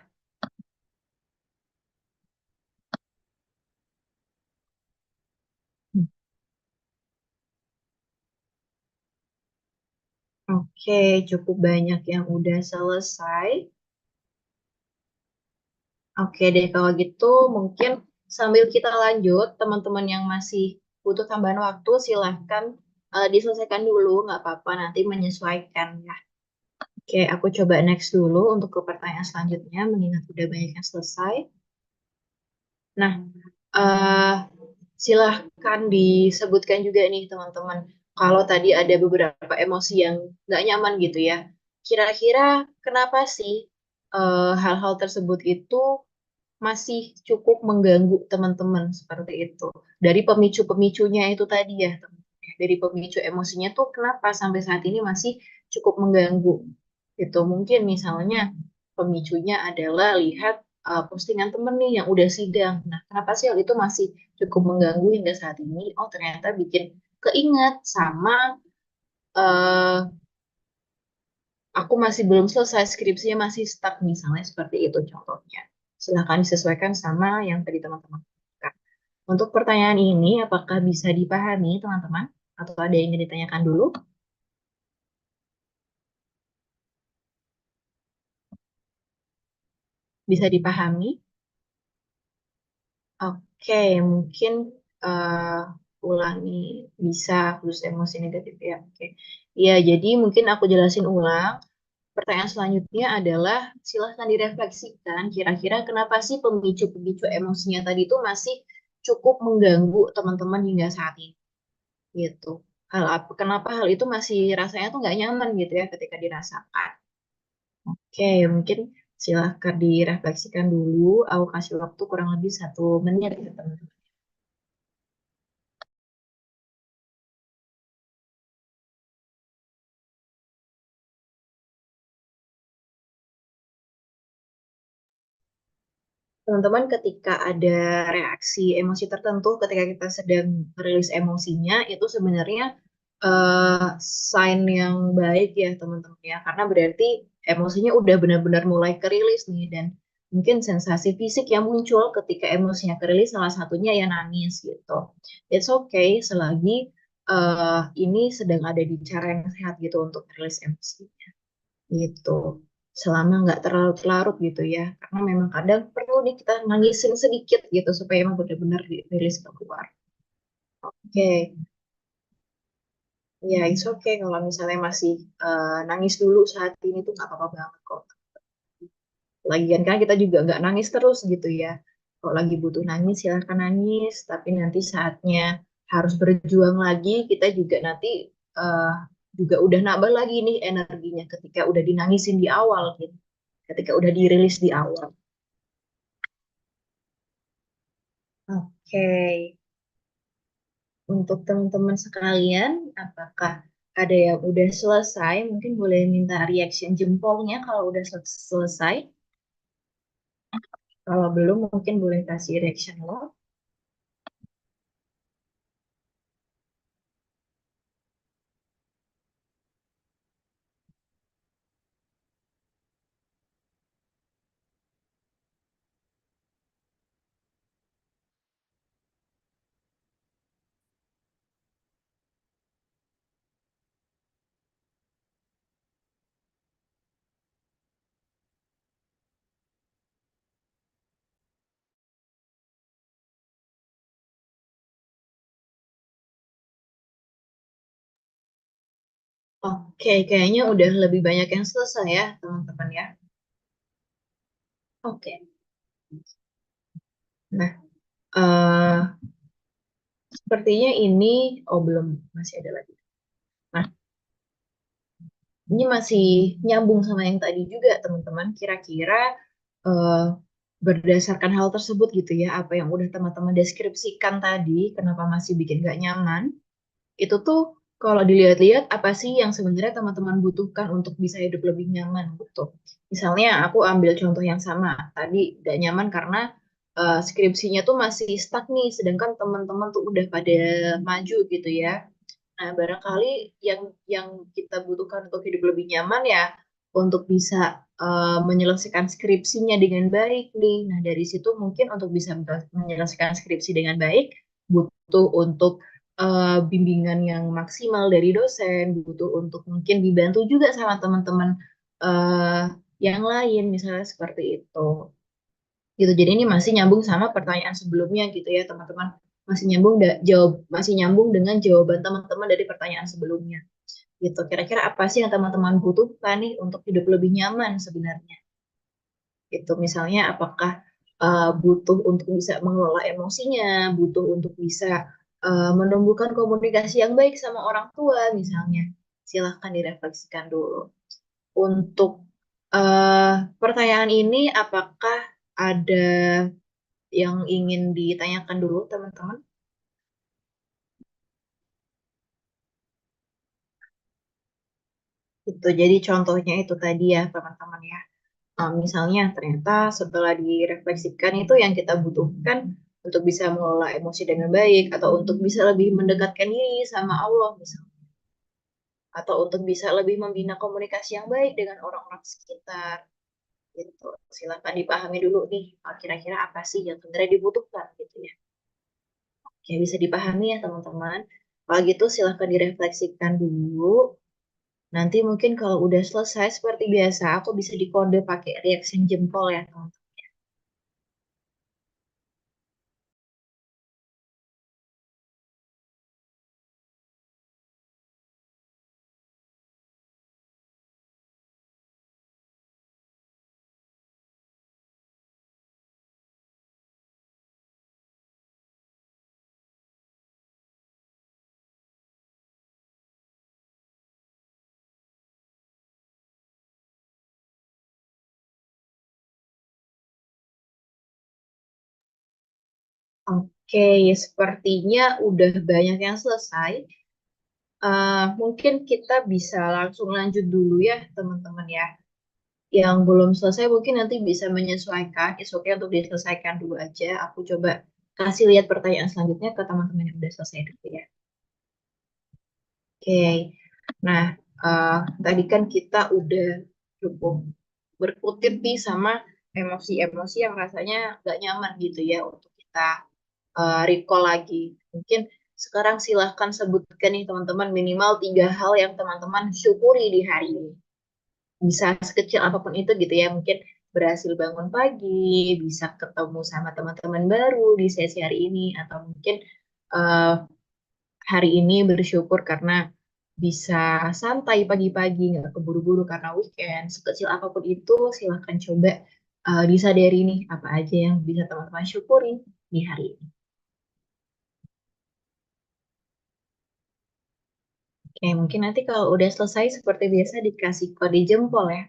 Oke, cukup banyak yang udah selesai. Oke deh, kalau gitu mungkin sambil kita lanjut, teman-teman yang masih butuh tambahan waktu silahkan diselesaikan dulu, nggak apa-apa, nanti menyesuaikan ya. Oke, aku coba next dulu untuk ke pertanyaan selanjutnya, mengingat udah banyak yang selesai. Nah, eh silahkan disebutkan juga nih teman-teman, kalau tadi ada beberapa emosi yang nggak nyaman gitu ya, kira-kira kenapa sih hal-hal tersebut itu masih cukup mengganggu teman-teman seperti itu. Dari pemicu-pemicunya itu tadi ya, teman-teman. Dari pemicu emosinya tuh kenapa sampai saat ini masih cukup mengganggu. Itu mungkin misalnya pemicunya adalah lihat postingan temen nih yang udah sidang. Nah, kenapa sih hal itu masih cukup mengganggu hingga saat ini? Oh, ternyata bikin keinget sama eh, aku masih belum selesai skripsinya masih stuck misalnya seperti itu contohnya. Silahkan disesuaikan sama yang tadi teman-teman katakan. Untuk pertanyaan ini, apakah bisa dipahami teman-teman? Atau ada yang ingin ditanyakan dulu? Bisa dipahami? Oke, mungkin ulangi bisa khusus emosi negatif ya. Oke. Ya, jadi mungkin aku jelasin ulang. Pertanyaan selanjutnya adalah silahkan direfleksikan kira-kira kenapa sih pemicu-pemicu emosinya tadi itu masih cukup mengganggu teman-teman hingga saat ini gitu. Kenapa hal itu masih rasanya tuh nggak nyaman gitu ya ketika dirasakan. Oke, mungkin silahkan direfleksikan dulu. Aku kasih waktu kurang lebih 1 menit ya teman-teman. Teman-teman, ketika ada reaksi emosi tertentu, ketika kita sedang merilis emosinya, itu sebenarnya sign yang baik ya teman-teman ya, karena berarti emosinya udah benar-benar mulai kerilis nih, dan mungkin sensasi fisik yang muncul ketika emosinya kerilis salah satunya ya nangis gitu. It's okay selagi ini sedang ada di cara yang sehat gitu untuk merilis emosi gitu, selama nggak terlalu larut gitu ya, karena memang kadang perlu nih kita nangisin sedikit gitu supaya emang benar-benar dirilis keluar. Oke, ya it's okay kalau misalnya masih nangis dulu saat ini tuh nggak apa-apa banget kok. Lagian kan kita juga nggak nangis terus gitu ya. Kalau lagi butuh nangis silahkan nangis, tapi nanti saatnya harus berjuang lagi, kita juga nanti eh, juga udah nambah lagi nih energinya ketika udah dinangisin di awal gitu, ketika udah dirilis di awal. Oke, untuk teman-teman sekalian, apakah ada yang udah selesai? Mungkin boleh minta reaction jempolnya kalau udah selesai. Kalau belum, mungkin boleh kasih reaction lo. Oke, kayaknya udah lebih banyak yang selesai ya, teman-teman ya. Oke. Nah, eh sepertinya ini, oh belum, masih ada lagi. Nah, ini masih nyambung sama yang tadi juga, teman-teman. Kira-kira eh, berdasarkan hal tersebut gitu ya, apa yang udah teman-teman deskripsikan tadi, kenapa masih bikin gak nyaman, itu tuh kalau dilihat-lihat apa sih yang sebenarnya teman-teman butuhkan untuk bisa hidup lebih nyaman gitu. Misalnya aku ambil contoh yang sama, tadi gak nyaman karena skripsinya tuh masih stuck nih, sedangkan teman-teman tuh udah pada maju gitu ya. Nah, barangkali yang kita butuhkan untuk hidup lebih nyaman ya untuk bisa menyelesaikan skripsinya dengan baik nih. Nah, dari situ mungkin untuk bisa menyelesaikan skripsi dengan baik butuh untuk bimbingan yang maksimal dari dosen, butuh untuk mungkin dibantu juga sama teman-teman eh, yang lain misalnya seperti itu gitu. Jadi ini masih nyambung sama pertanyaan sebelumnya gitu ya teman-teman. Masih nyambung dengan jawaban teman-teman dari pertanyaan sebelumnya. Gitu. Kira-kira apa sih yang teman-teman butuhkan nih untuk hidup lebih nyaman sebenarnya? Gitu. Misalnya apakah butuh untuk bisa mengelola emosinya, butuh untuk bisa menumbuhkan komunikasi yang baik sama orang tua misalnya. Silahkan direfleksikan dulu. Untuk Pertanyaan ini apakah ada yang ingin ditanyakan dulu, teman-teman? Itu jadi contohnya itu tadi ya, teman-teman ya. Misalnya ternyata setelah direfleksikan itu yang kita butuhkan untuk bisa mengelola emosi dengan baik atau untuk bisa lebih mendekatkan diri sama Allah misalnya atau untuk bisa lebih membina komunikasi yang baik dengan orang-orang sekitar gitu. Silakan dipahami dulu nih, kira-kira apa sih yang sebenarnya dibutuhkan gitu ya. Oke, bisa dipahami ya teman-teman. Kalau gitu silahkan direfleksikan dulu. Nanti mungkin kalau udah selesai seperti biasa, aku bisa dikode pakai reaction jempol ya teman-teman. Oke, sepertinya udah banyak yang selesai. Mungkin kita bisa langsung lanjut dulu ya, teman-teman ya. Yang belum selesai mungkin nanti bisa menyesuaikan. It's okay untuk diselesaikan dulu aja. Aku coba kasih lihat pertanyaan selanjutnya ke teman-teman yang udah selesai dulu ya. Oke, nah eh, tadi kan kita udah cukup berkutit nih sama emosi-emosi yang rasanya gak nyaman gitu ya untuk kita recall lagi. Mungkin sekarang silahkan sebutkan nih teman-teman minimal 3 hal yang teman-teman syukuri di hari ini. Bisa sekecil apapun itu gitu ya. Mungkin berhasil bangun pagi, bisa ketemu sama teman-teman baru di sesi hari ini, atau mungkin eh, hari ini bersyukur karena bisa santai pagi-pagi, nggak keburu-buru karena weekend. Sekecil apapun itu, silahkan coba disadari nih apa aja yang bisa teman-teman syukuri di hari ini. Oke, mungkin nanti kalau udah selesai seperti biasa dikasih kode jempol ya.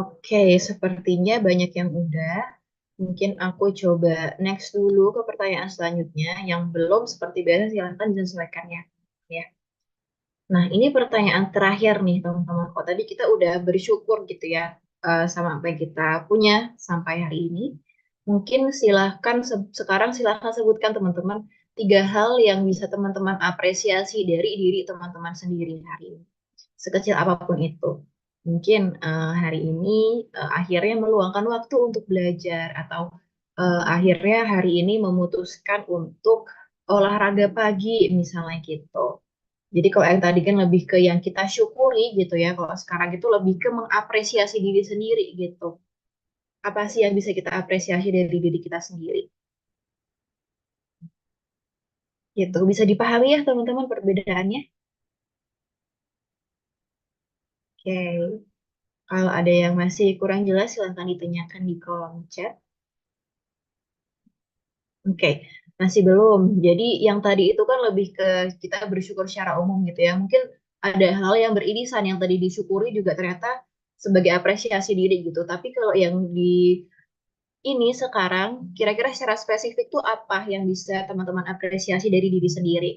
Oke, sepertinya banyak yang udah. Mungkin aku coba next dulu ke pertanyaan selanjutnya. Yang belum seperti biasa silahkan disesuaikan ya. Ya. Nah, ini pertanyaan terakhir nih teman-teman. Kok tadi kita udah bersyukur gitu ya sama apa yang kita punya sampai hari ini. Mungkin silahkan sekarang silahkan sebutkan teman-teman 3 hal yang bisa teman-teman apresiasi dari diri teman-teman sendiri hari ini. Sekecil apapun itu. Mungkin hari ini akhirnya meluangkan waktu untuk belajar atau akhirnya hari ini memutuskan untuk olahraga pagi misalnya gitu. Jadi kalau yang tadi kan lebih ke yang kita syukuri gitu ya. Kalau sekarang itu lebih ke mengapresiasi diri sendiri gitu. Apa sih yang bisa kita apresiasi dari diri kita sendiri? Gitu. Bisa dipahami ya teman-teman perbedaannya? Oke. Kalau ada yang masih kurang jelas silahkan ditanyakan di kolom chat. Oke, masih belum. Jadi yang tadi itu kan lebih ke kita bersyukur secara umum gitu ya. Mungkin ada hal yang beririsan yang tadi disyukuri juga ternyata sebagai apresiasi diri gitu. Tapi kalau yang di ini sekarang, kira-kira secara spesifik tuh apa yang bisa teman-teman apresiasi dari diri sendiri?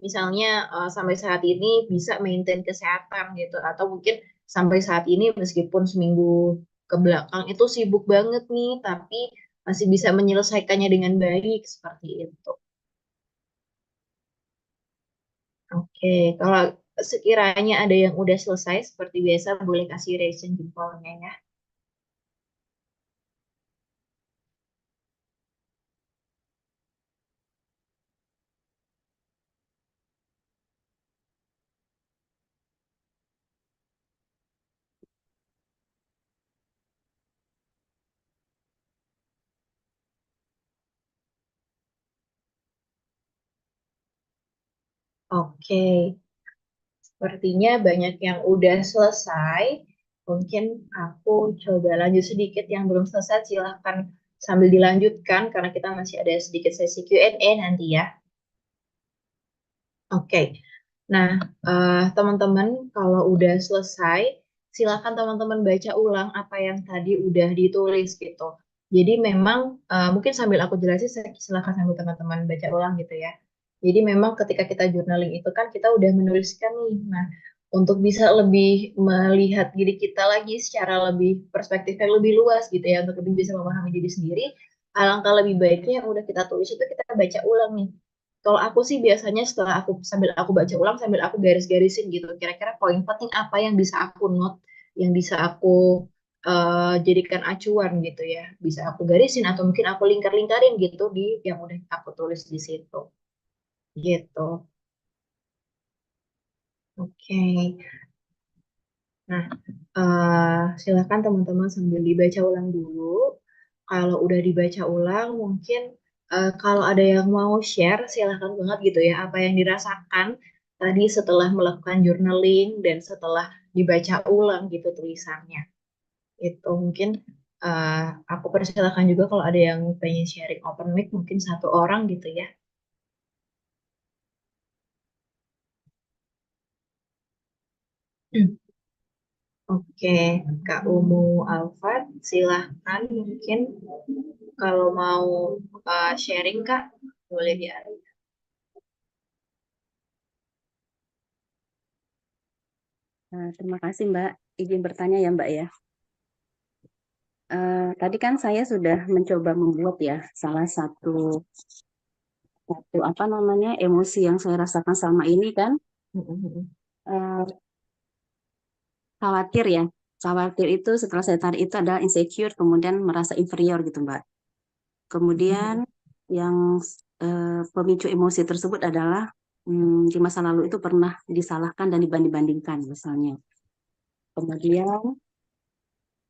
Misalnya sampai saat ini bisa maintain kesehatan gitu, atau mungkin sampai saat ini meskipun seminggu ke belakang itu sibuk banget nih, tapi masih bisa menyelesaikannya dengan baik seperti itu. Oke, kalau sekiranya ada yang udah selesai, seperti biasa boleh kasih reaction jempolnya ya. Oke, sepertinya banyak yang udah selesai. Mungkin aku coba lanjut sedikit yang belum selesai. Silahkan sambil dilanjutkan karena kita masih ada sedikit sesi Q&A nanti ya. Oke, nah teman-teman kalau udah selesai, silakan teman-teman baca ulang apa yang tadi udah ditulis gitu. Jadi memang mungkin sambil aku jelasin, silakan sambil teman-teman baca ulang gitu ya. Jadi memang ketika kita journaling itu kan kita udah menuliskan nih. Nah, untuk bisa lebih melihat diri kita lagi secara lebih perspektifnya lebih luas gitu ya, untuk lebih bisa memahami diri sendiri, alangkah lebih baiknya yang udah kita tulis itu kita baca ulang nih. Kalau aku sih biasanya setelah aku sambil aku baca ulang sambil aku garis-garisin gitu. Kira-kira poin penting apa yang bisa aku note, yang bisa aku jadikan acuan gitu ya. Bisa aku garisin atau mungkin aku lingkar-lingkarin gitu di yang udah aku tulis di situ. Gitu. Oke. Nah, silakan teman-teman sambil dibaca ulang dulu. Kalau udah dibaca ulang, mungkin kalau ada yang mau share, silakan banget gitu ya, apa yang dirasakan tadi setelah melakukan journaling dan setelah dibaca ulang gitu tulisannya. Itu mungkin eh, aku persilakan juga kalau ada yang pengen sharing open mic, mungkin satu orang gitu ya. Oke, Kak Umu Alfat, silahkan mungkin kalau mau sharing Kak, boleh ya. Nah, terima kasih Mbak. Izin bertanya ya Mbak ya. Tadi kan saya sudah mencoba membuat ya salah satu apa namanya emosi yang saya rasakan selama ini kan eh, khawatir ya. Khawatir itu setelah saya tarik itu adalah insecure, kemudian merasa inferior gitu Mbak. Kemudian yang pemicu emosi tersebut adalah di masa lalu itu pernah disalahkan dan dibanding-bandingkan misalnya. Kemudian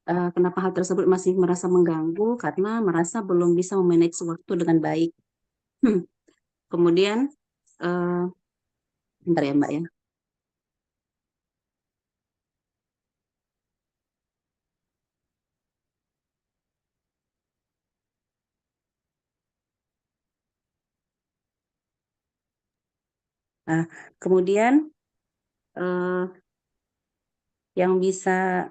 kenapa hal tersebut masih merasa mengganggu? Karena merasa belum bisa memanage waktu dengan baik. Kemudian, eh, bentar ya Mbak ya. Nah, kemudian eh, yang bisa,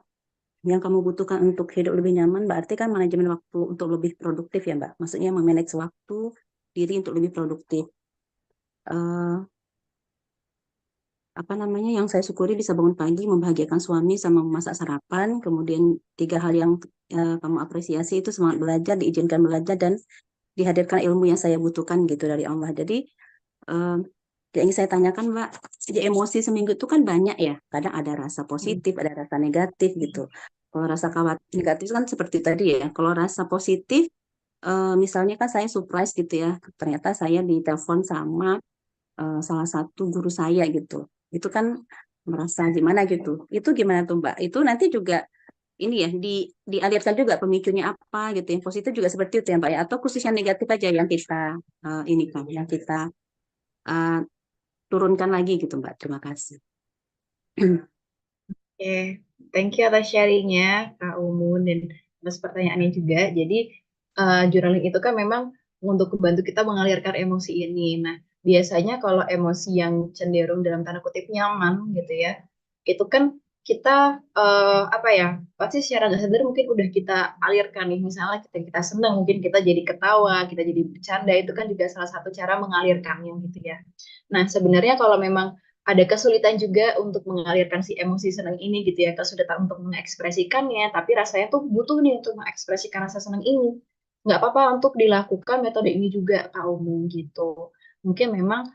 yang kamu butuhkan untuk hidup lebih nyaman, berarti kan manajemen waktu untuk lebih produktif ya Mbak. Maksudnya memanage waktu diri untuk lebih produktif. Eh, apa namanya yang saya syukuri bisa bangun pagi, membahagiakan suami sama memasak sarapan. Kemudian tiga hal yang kamu apresiasi itu semangat belajar, diizinkan belajar dan dihadirkan ilmu yang saya butuhkan gitu dari Allah. Jadi eh, yang ingin saya tanyakan Mbak, jadi emosi seminggu itu kan banyak ya. Kadang ada rasa positif, ada rasa negatif gitu. Kalau rasa khawatir negatif kan seperti tadi ya. Kalau rasa positif, misalnya kan saya surprise gitu ya. Ternyata saya ditelepon sama salah satu guru saya gitu. Itu kan merasa gimana gitu. Itu gimana tuh Mbak? Itu nanti juga ini ya dialirkan juga pemicunya apa gitu. Yang positif juga seperti itu ya Mbak ya. Atau khusus yang negatif aja yang kita ini kan, yang kita uh, turunkan lagi gitu Mbak. Terima kasih. Oke, thank you atas sharingnya Kak Umun dan atas pertanyaannya juga. Jadi journaling itu kan memang untuk membantu kita mengalirkan emosi ini. Nah, biasanya kalau emosi yang cenderung dalam tanda kutip nyaman gitu ya, itu kan kita apa ya, pasti secara nggak sadar mungkin udah kita alirkan nih. Misalnya kita senang, mungkin kita jadi ketawa, kita jadi bercanda, itu kan juga salah satu cara mengalirkannya gitu ya. Nah, sebenarnya kalau memang ada kesulitan juga untuk mengalirkan si emosi senang ini gitu ya, kesulitan untuk mengekspresikannya, tapi rasanya tuh butuh nih untuk mengekspresikan rasa senang ini. Nggak apa-apa untuk dilakukan metode ini juga, Kak Umum gitu. Mungkin memang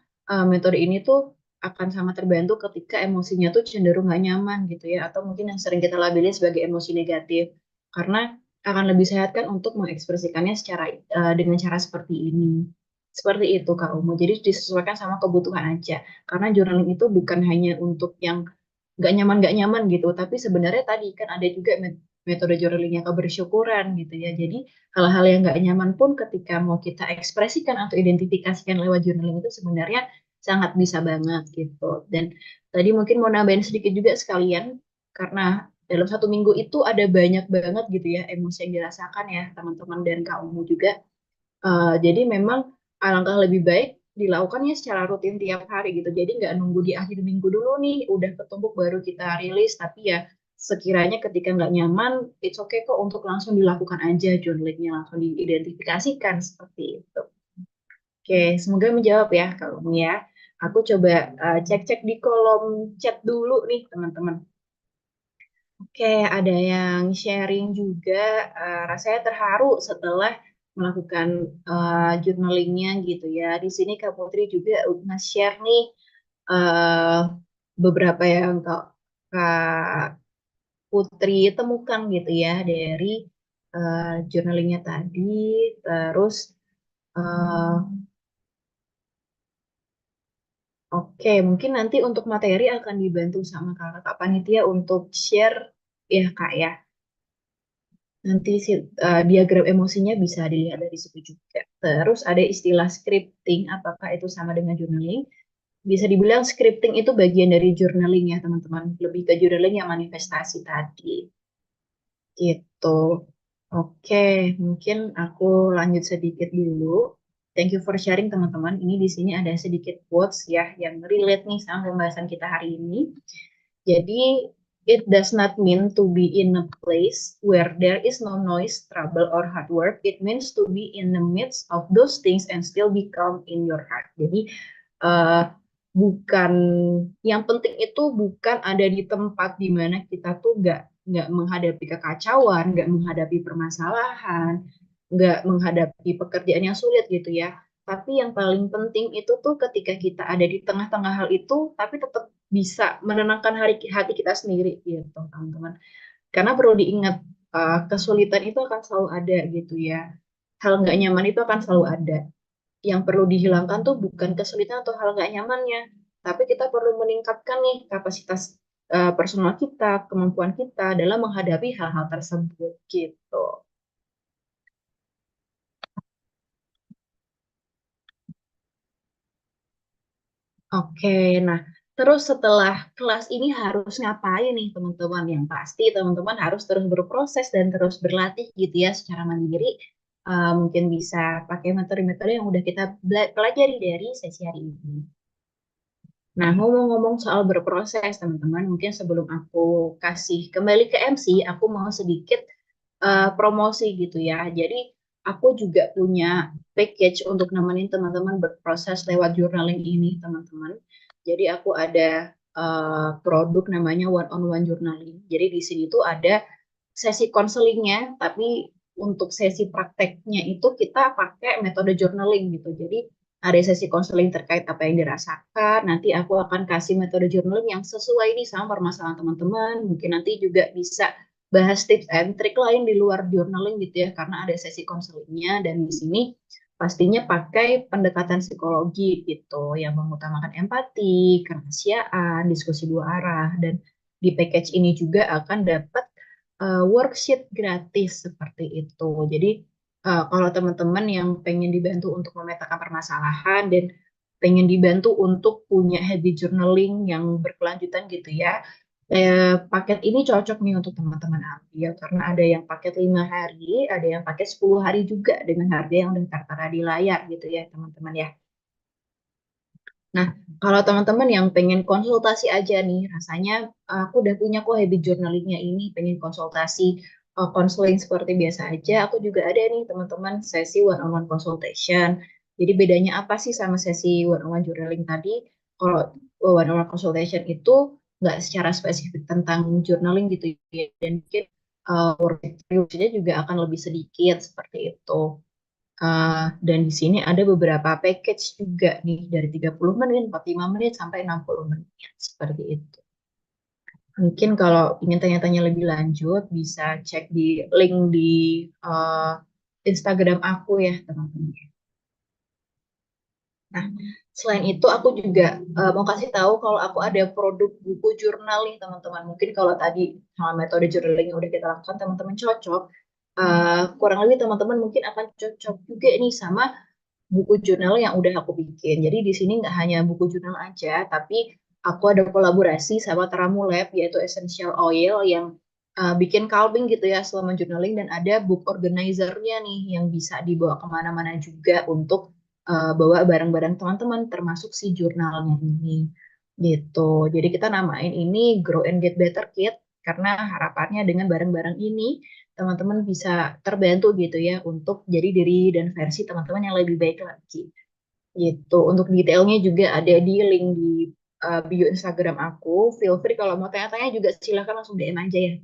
metode ini tuh akan sangat terbantu ketika emosinya tuh cenderung nggak nyaman gitu ya, atau mungkin yang sering kita labeli sebagai emosi negatif. Karena akan lebih sehat kan untuk mengekspresikannya secara dengan cara seperti ini. Seperti itu Kak Umu. Jadi disesuaikan sama kebutuhan aja. Karena journaling itu bukan hanya untuk yang nggak nyaman gitu, tapi sebenarnya tadi kan ada juga metode journaling yang kebersyukuran gitu ya. Jadi hal-hal yang nggak nyaman pun ketika mau kita ekspresikan atau identifikasikan lewat journaling itu sebenarnya sangat bisa banget gitu. Dan tadi mungkin mau nambahin sedikit juga sekalian, karena dalam 1 minggu itu ada banyak banget gitu ya emosi yang dirasakan ya teman-teman dan kamu juga. Jadi memang alangkah lebih baik dilakukannya secara rutin tiap hari gitu. Jadi nggak nunggu di akhir minggu dulu nih, udah ketumpuk baru kita rilis. Tapi ya sekiranya ketika nggak nyaman, it's okay kok untuk langsung dilakukan aja journalingnya, langsung diidentifikasikan seperti itu. Oke, semoga menjawab ya kalau ini ya. Aku coba cek-cek di kolom chat dulu nih teman-teman. Oke, ada yang sharing juga, rasanya terharu setelah melakukan journalingnya gitu ya. Di sini Kak Putri juga nge-share nih eh, beberapa yang Kak Putri temukan gitu ya dari journalingnya tadi. Terus eh, oke, mungkin nanti untuk materi akan dibantu sama kakak panitia untuk share ya Kak ya. Nanti diagram emosinya bisa dilihat dari situ juga. Terus ada istilah scripting, apakah itu sama dengan journaling? Bisa dibilang scripting itu bagian dari journaling ya teman-teman. Lebih ke journaling yang manifestasi tadi. Gitu. Oke, mungkin aku lanjut sedikit dulu. Thank you for sharing teman-teman. Ini di sini ada sedikit quotes ya yang relate nih sama pembahasan kita hari ini. Jadi, it does not mean to be in a place where there is no noise, trouble, or hard work. It means to be in the midst of those things and still be calm in your heart. Jadi, uh, bukan yang penting itu bukan ada di tempat di mana kita tuh nggak menghadapi kekacauan, nggak menghadapi permasalahan, nggak menghadapi pekerjaan yang sulit gitu ya. Tapi yang paling penting itu tuh ketika kita ada di tengah-tengah hal itu, tapi tetap bisa menenangkan hati kita sendiri gitu, teman-teman. Karena perlu diingat, kesulitan itu akan selalu ada gitu ya. Hal nggak nyaman itu akan selalu ada. Yang perlu dihilangkan tuh bukan kesulitan atau hal nggak nyamannya, tapi kita perlu meningkatkan nih kapasitas personal kita, kemampuan kita dalam menghadapi hal-hal tersebut gitu. Oke, nah terus setelah kelas ini harus ngapain nih teman-teman? Yang pasti teman-teman harus terus berproses dan terus berlatih gitu ya secara mandiri. Mungkin bisa pakai metode-metode yang udah kita pelajari dari sesi hari ini. Nah, ngomong-ngomong soal berproses, teman-teman, mungkin sebelum aku kasih kembali ke MC, aku mau sedikit promosi gitu ya. Jadi, aku juga punya package untuk nemenin teman-teman berproses lewat journaling ini, teman-teman. Jadi, aku ada produk namanya One on One Journaling. Jadi, di sini tuh ada sesi konselingnya, tapi untuk sesi prakteknya itu kita pakai metode journaling gitu. Jadi ada sesi konseling terkait apa yang dirasakan. Nanti aku akan kasih metode journaling yang sesuai nih sama permasalahan teman-teman. Mungkin nanti juga bisa bahas tips and trik lain di luar journaling gitu ya, karena ada sesi konselingnya dan di sini pastinya pakai pendekatan psikologi gitu yang mengutamakan empati, kerahasiaan, diskusi dua arah dan di package ini juga akan dapat worksheet gratis seperti itu. Jadi kalau teman-teman yang pengen dibantu untuk memetakan permasalahan dan pengen dibantu untuk punya habit journaling yang berkelanjutan gitu ya, paket ini cocok nih untuk teman-teman ambil karena ada yang paket 5 hari, ada yang paket 10 hari juga dengan harga yang udah tertera di layar gitu ya teman-teman ya. Nah, kalau teman-teman yang pengen konsultasi aja nih, rasanya aku udah punya kok habit journalingnya ini, pengen konsultasi konseling seperti biasa aja, aku juga ada nih teman-teman sesi one on one consultation. Jadi bedanya apa sih sama sesi one on one journaling tadi? Kalau one on one consultation itu nggak secara spesifik tentang journaling gitu ya, dan mungkin workshopnya juga akan lebih sedikit seperti itu. Dan di sini ada beberapa package juga nih dari 30 menit, 45 menit sampai 60 menit seperti itu. Mungkin kalau ingin tanya-tanya lebih lanjut bisa cek di link di uh, Instagram aku ya teman-teman. Nah, selain itu aku juga mau kasih tahu kalau aku ada produk buku journaling teman-teman. Mungkin kalau tadi sama metode journaling yang udah kita lakukan teman-teman cocok, kurang lebih teman-teman mungkin akan cocok juga nih sama buku jurnal yang udah aku bikin. Jadi di sini nggak hanya buku jurnal aja, tapi aku ada kolaborasi sama Teramu Lab, yaitu Essential Oil yang bikin calming gitu ya selama journaling, dan ada book organizer-nya nih yang bisa dibawa kemana-mana juga untuk bawa barang-barang teman-teman, termasuk si jurnalnya ini. Gitu. Jadi kita namain ini Grow and Get Better Kit karena harapannya dengan barang-barang ini teman-teman bisa terbantu gitu ya untuk jadi diri dan versi teman-teman yang lebih baik lagi. Gitu. Untuk detailnya juga ada di link di bio Instagram aku. Feel free kalau mau tanya-tanya juga silahkan langsung DM aja ya.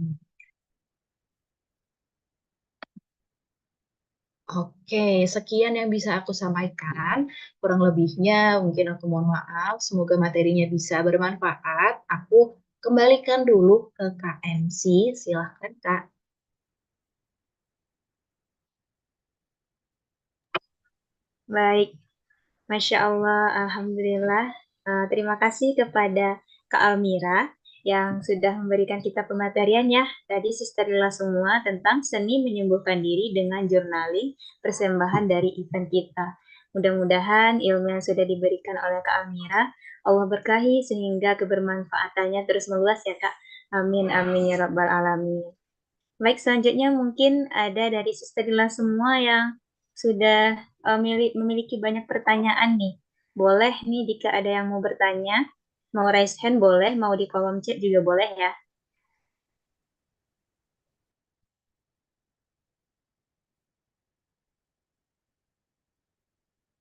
Oke, sekian yang bisa aku sampaikan. Kurang lebihnya mungkin aku mohon maaf. Semoga materinya bisa bermanfaat. Aku kembalikan dulu ke Kak MC. Silahkan Kak. Baik, Masya Allah, Alhamdulillah. Terima kasih kepada Kak Almira yang sudah memberikan kita pematerian ya. Tadi Sister Lila semua tentang seni menyembuhkan diri dengan journaling persembahan dari event kita. Mudah-mudahan ilmu yang sudah diberikan oleh Kak Almira, Allah berkahi sehingga kebermanfaatannya terus meluas ya Kak. Amin, amin ya Rabbal Alamin. Baik, selanjutnya mungkin ada dari Sister Dila semua yang sudah memiliki banyak pertanyaan nih. Boleh nih jika ada yang mau bertanya, mau raise hand boleh, mau di kolom chat juga boleh ya.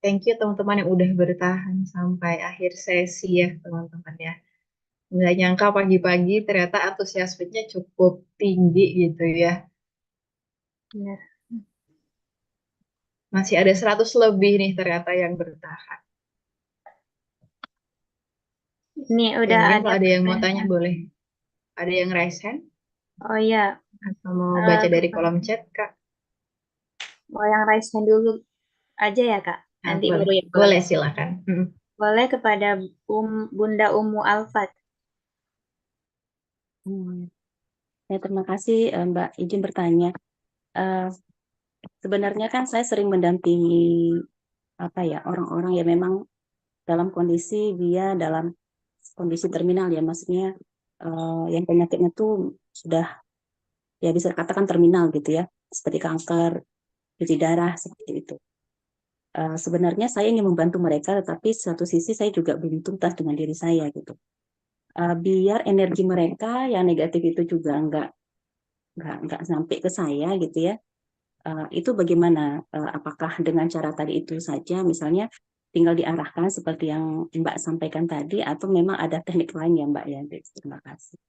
Thank you teman-teman yang udah bertahan sampai akhir sesi ya teman-teman ya. Nggak nyangka pagi-pagi ternyata antusiasmenya cukup tinggi gitu ya. Benar. Masih ada 100 lebih nih ternyata yang bertahan. Ini Oke, udah mungkin ada kalau ada yang mau tanya pertanyaan. boleh. Ada yang raise hand Oh ya, atau mau baca dari kepada kolom chat, Kak? mau yang raise hand dulu aja ya Kak. Nah, Nanti boleh. baru yang Boleh, lain. silakan. Boleh kepada Bunda Umu Alfat. Hmm. Ya, terima kasih Mbak izin bertanya. Eh, Sebenarnya kan saya sering mendampingi apa ya orang-orang yang memang dalam kondisi dia dalam kondisi terminal ya, maksudnya yang penyakitnya tuh sudah ya bisa katakan terminal gitu ya, seperti kanker, cuci darah seperti itu. Sebenarnya saya ingin membantu mereka, tetapi satu sisi saya juga belum tuntas dengan diri saya gitu. Biar energi mereka yang negatif itu juga nggak sampai ke saya gitu ya. Itu bagaimana? Apakah dengan cara tadi itu saja, misalnya tinggal diarahkan seperti yang Mbak sampaikan tadi, atau memang ada teknik lain ya Mbak ya? Terima kasih.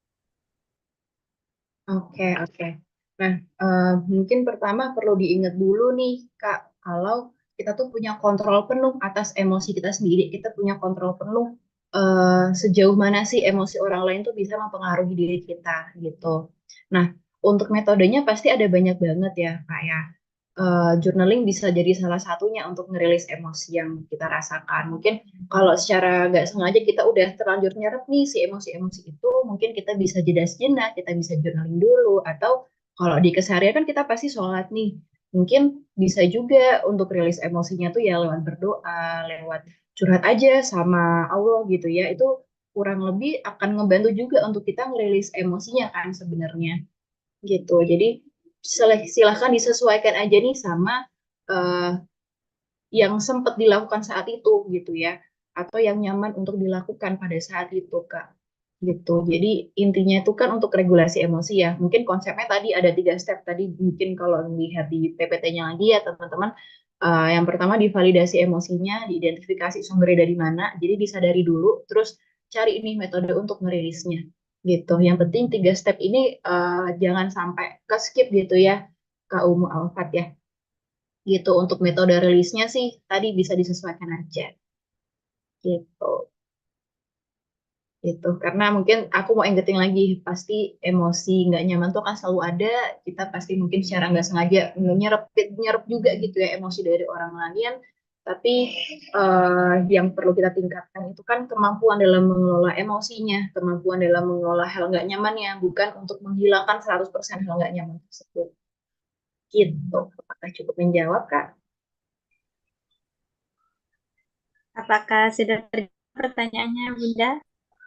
Oke, oke. Nah, mungkin pertama perlu diingat dulu nih, Kak, kalau kita tuh punya kontrol penuh atas emosi kita sendiri, kita punya kontrol penuh sejauh mana sih emosi orang lain tuh bisa mempengaruhi diri kita gitu. Nah, untuk metodenya pasti ada banyak banget ya, Kak ya. Journaling bisa jadi salah satunya untuk ngerilis emosi yang kita rasakan. Mungkin kalau secara nggak sengaja kita udah terlanjur nyerap nih si emosi-emosi itu, mungkin kita bisa jeda sejenak, kita bisa journaling dulu, atau kalau di keseharian kan kita pasti sholat nih, mungkin bisa juga untuk rilis emosinya tuh ya lewat berdoa, lewat curhat aja sama Allah gitu ya, itu kurang lebih akan ngebantu juga untuk kita ngerilis emosinya kan sebenarnya gitu. Jadi silahkan disesuaikan aja nih sama uh, yang sempat dilakukan saat itu gitu ya, atau yang nyaman untuk dilakukan pada saat itu Kak. Gitu. Jadi intinya itu kan untuk regulasi emosi ya. Mungkin konsepnya tadi ada 3 step tadi. Mungkin kalau lihat di PPT-nya lagi ya teman-teman. Yang pertama divalidasi emosinya, diidentifikasi sumbernya dari mana. Jadi disadari dulu, terus cari ini metode untuk ngerilisnya. Gitu. Yang penting 3 step ini jangan sampai ke skip gitu ya, Kak Umu Alfat ya. Gitu. Untuk metode rilisnya sih tadi bisa disesuaikan aja. Gitu. Gitu karena mungkin aku mau ingetin lagi pasti emosi nggak nyaman tuh kan selalu ada, kita pasti mungkin secara nggak sengaja nyerap nyerap juga gitu ya emosi dari orang lain, tapi yang perlu kita tingkatkan itu kan kemampuan dalam mengelola emosinya, kemampuan dalam mengelola hal nggak nyamannya, bukan untuk menghilangkan 100% hal nggak nyaman tersebut. Gitu apakah cukup menjawab Kak? Apakah sudah terjawab pertanyaannya, Bunda?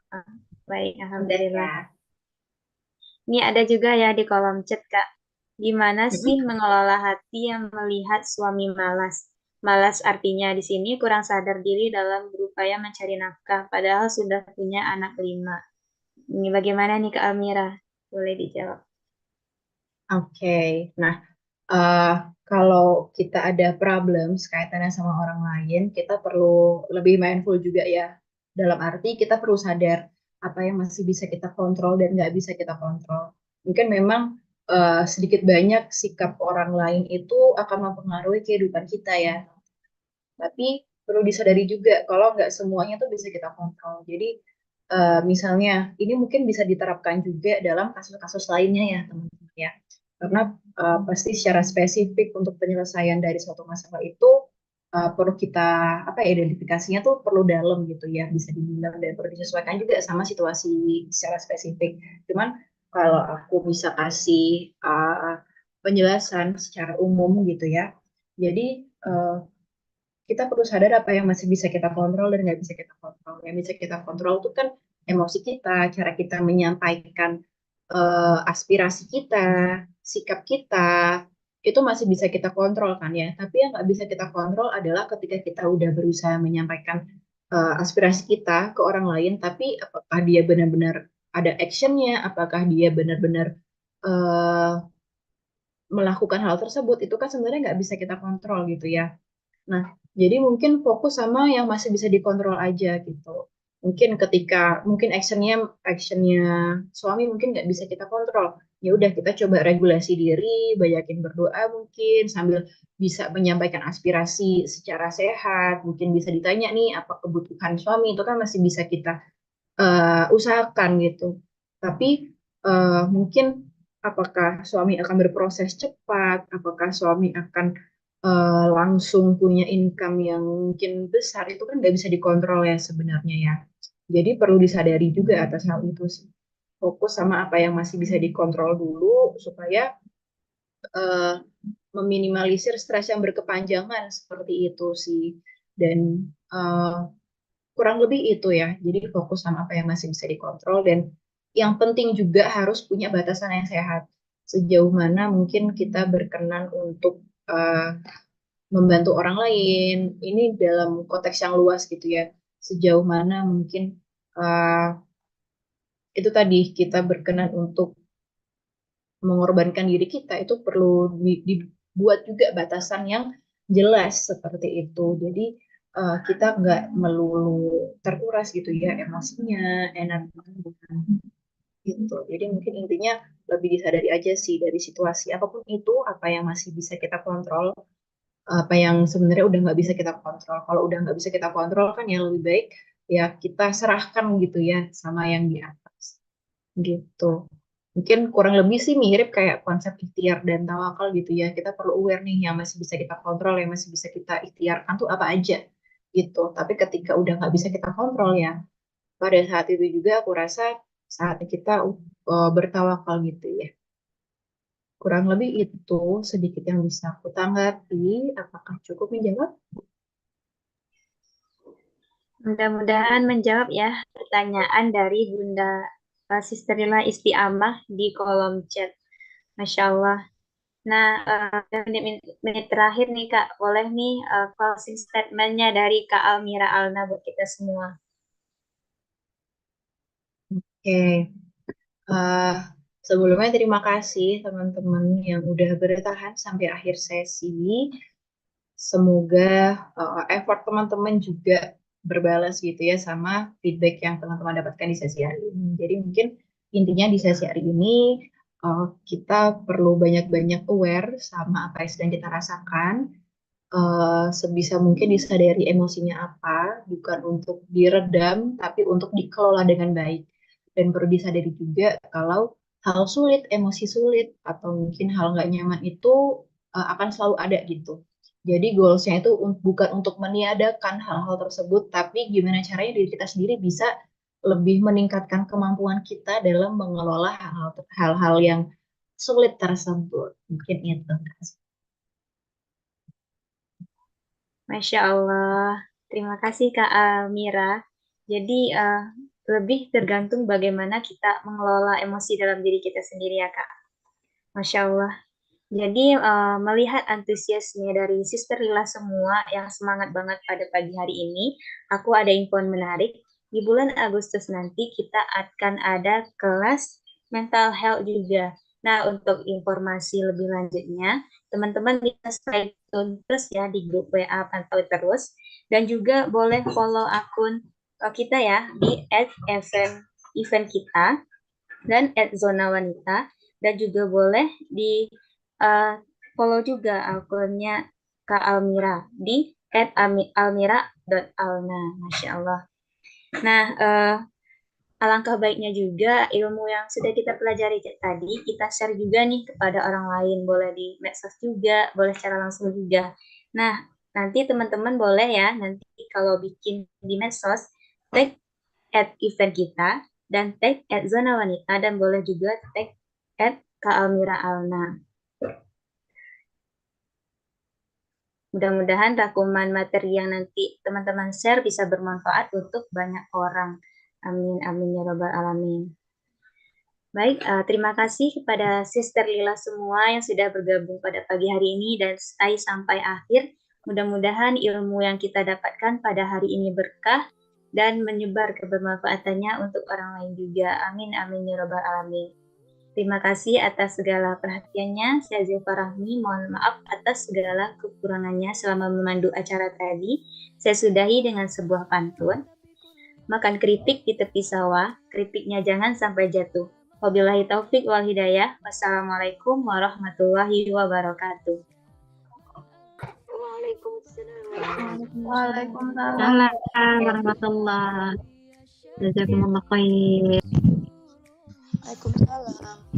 Ah, baik, Udah Alhamdulillah. ya. Ini ada juga ya di kolom chat, Kak. Gimana sih Mm-mm. mengelola hati yang melihat suami malas? Malas artinya di sini kurang sadar diri dalam berupaya mencari nafkah, padahal sudah punya anak 5. Ini bagaimana nih Kak Almira? Boleh dijawab. Oke. Nah, eh, kalau kita ada problem kaitannya sama orang lain, kita perlu lebih mindful juga ya. Dalam arti kita perlu sadar apa yang masih bisa kita kontrol dan nggak bisa kita kontrol. Mungkin memang sedikit banyak sikap orang lain itu akan mempengaruhi kehidupan kita ya. Tapi perlu disadari juga kalau nggak semuanya tuh bisa kita kontrol. Jadi misalnya ini mungkin bisa diterapkan juga dalam kasus-kasus lainnya ya teman-teman ya. Karena pasti secara spesifik untuk penyelesaian dari suatu masalah itu perlu kita apa ya identifikasinya tuh perlu dalam gitu ya bisa dibilang dan perlu disesuaikan juga sama situasi secara spesifik. Cuman kalau aku bisa kasih penjelasan secara umum gitu ya. Jadi kita perlu sadar apa yang masih bisa kita kontrol dan nggak bisa kita kontrol. Yang bisa kita kontrol itu kan emosi kita, cara kita menyampaikan aspirasi kita, sikap kita, itu masih bisa kita kontrol kan ya. Tapi yang nggak bisa kita kontrol adalah ketika kita udah berusaha menyampaikan aspirasi kita ke orang lain, tapi apakah dia benar-benar ada actionnya, apakah dia benar-benar eh, melakukan hal tersebut, itu kan sebenarnya nggak bisa kita kontrol gitu ya. Nah, jadi mungkin fokus sama yang masih bisa dikontrol aja gitu. Mungkin ketika mungkin actionnya suami mungkin nggak bisa kita kontrol. Ya udah kita coba regulasi diri, banyakin berdoa mungkin sambil bisa menyampaikan aspirasi secara sehat. Mungkin bisa ditanya nih apa kebutuhan suami itu kan masih bisa kita usahakan gitu. Tapi mungkin apakah suami akan berproses cepat, apakah suami akan langsung punya income yang mungkin besar, itu kan nggak bisa dikontrol ya sebenarnya ya. Jadi perlu disadari juga atas hal itu sih. Fokus sama apa yang masih bisa dikontrol dulu supaya eh, meminimalisir stres yang berkepanjangan seperti itu sih. Dan eh, kurang lebih itu ya. Jadi fokus sama apa yang masih bisa dikontrol dan yang penting juga harus punya batasan yang sehat. Sejauh mana mungkin kita berkenan untuk membantu orang lain. Ini dalam konteks yang luas gitu ya. Sejauh mana mungkin uh, itu tadi kita berkenan untuk mengorbankan diri kita itu perlu dibuat juga batasan yang jelas seperti itu. Jadi kita nggak melulu terkuras gitu ya emosinya, energinya gitu. Jadi mungkin intinya lebih disadari aja sih dari situasi apapun itu apa yang masih bisa kita kontrol, apa yang sebenarnya udah nggak bisa kita kontrol. Kalau udah nggak bisa kita kontrol kan ya lebih baik ya kita serahkan gitu ya sama yang di atas gitu. Mungkin kurang lebih sih mirip kayak konsep ikhtiar dan tawakal gitu ya. Kita perlu aware nih yang masih bisa kita kontrol, yang masih bisa kita ikhtiarkan tuh apa aja gitu. Tapi ketika udah nggak bisa kita kontrol ya, pada saat itu juga aku rasa saatnya kita bertawakal gitu ya. Kurang lebih itu sedikit yang bisa aku tanggapi. Apakah cukup menjawab? Mudah-mudahan menjawab ya pertanyaan dari Bunda Sisterila Istiamah di kolom chat. Masya Allah. Nah, menit terakhir nih Kak, boleh nih closing statementnya dari Kak Almira Alna buat kita semua. Oke. Eh, Sebelumnya terima kasih teman-teman yang udah bertahan sampai akhir sesi. Semoga effort teman-teman juga berbalas gitu ya sama feedback yang teman-teman dapatkan di sesi hari ini. Jadi mungkin intinya di sesi hari ini kita perlu banyak-banyak aware sama apa yang sedang kita rasakan. Sebisa mungkin disadari emosinya apa, bukan untuk diredam, tapi untuk dikelola dengan baik. Dan perlu disadari juga kalau hal sulit, emosi sulit, atau mungkin hal nggak nyaman itu akan selalu ada gitu. Jadi goalsnya itu bukan untuk meniadakan hal-hal tersebut, tapi gimana caranya diri kita sendiri bisa lebih meningkatkan kemampuan kita dalam mengelola hal-hal yang sulit tersebut. Mungkin itu. Masya Allah. Terima kasih Kak Almira. Jadi lebih tergantung bagaimana kita mengelola emosi dalam diri kita sendiri ya Kak. Masya Allah. Jadi melihat antusiasme dari Sister Lila semua yang semangat banget pada pagi hari ini, aku ada info menarik. Di bulan Agustus nanti kita akan ada kelas mental health juga. Nah, untuk informasi lebih lanjutnya, teman-teman bisa stay tune terus ya di grup WA Pantau Terus. Dan juga boleh follow akun kita ya di @event kita dan @zona wanita. Dan juga boleh di follow juga akunnya Kak Almira di @almira.alna. Masya Allah. Nah, alangkah baiknya juga ilmu yang sudah kita pelajari tadi, kita share juga nih kepada orang lain. Boleh di medsos juga, boleh secara langsung juga. Nah, nanti teman-teman boleh ya, nanti kalau bikin di medsos, tag @event kita, dan tag @zona wanita, dan boleh juga tag Kak Almira Alna. Mudah-mudahan rangkuman materi yang nanti teman-teman share bisa bermanfaat untuk banyak orang. Amin, amin ya robbal alamin. Baik, terima kasih kepada Sister Lila semua yang sudah bergabung pada pagi hari ini dan stay sampai akhir. Mudah-mudahan ilmu yang kita dapatkan pada hari ini berkah dan menyebar kebermanfaatannya untuk orang lain juga. Amin, amin ya robbal alamin. Terima kasih atas segala perhatiannya. Saya Zulfa Rahmi, mohon maaf atas segala kekurangannya selama memandu acara tadi. Saya sudahi dengan sebuah pantun. Makan keripik di tepi sawah, keripiknya jangan sampai jatuh. Wabillahi taufik wal hidayah. Wassalamualaikum warahmatullahi wabarakatuh. Waalaikumsalam warahmatullahi wabarakatuh. Jazakumullah khair. Waalaikumsalam.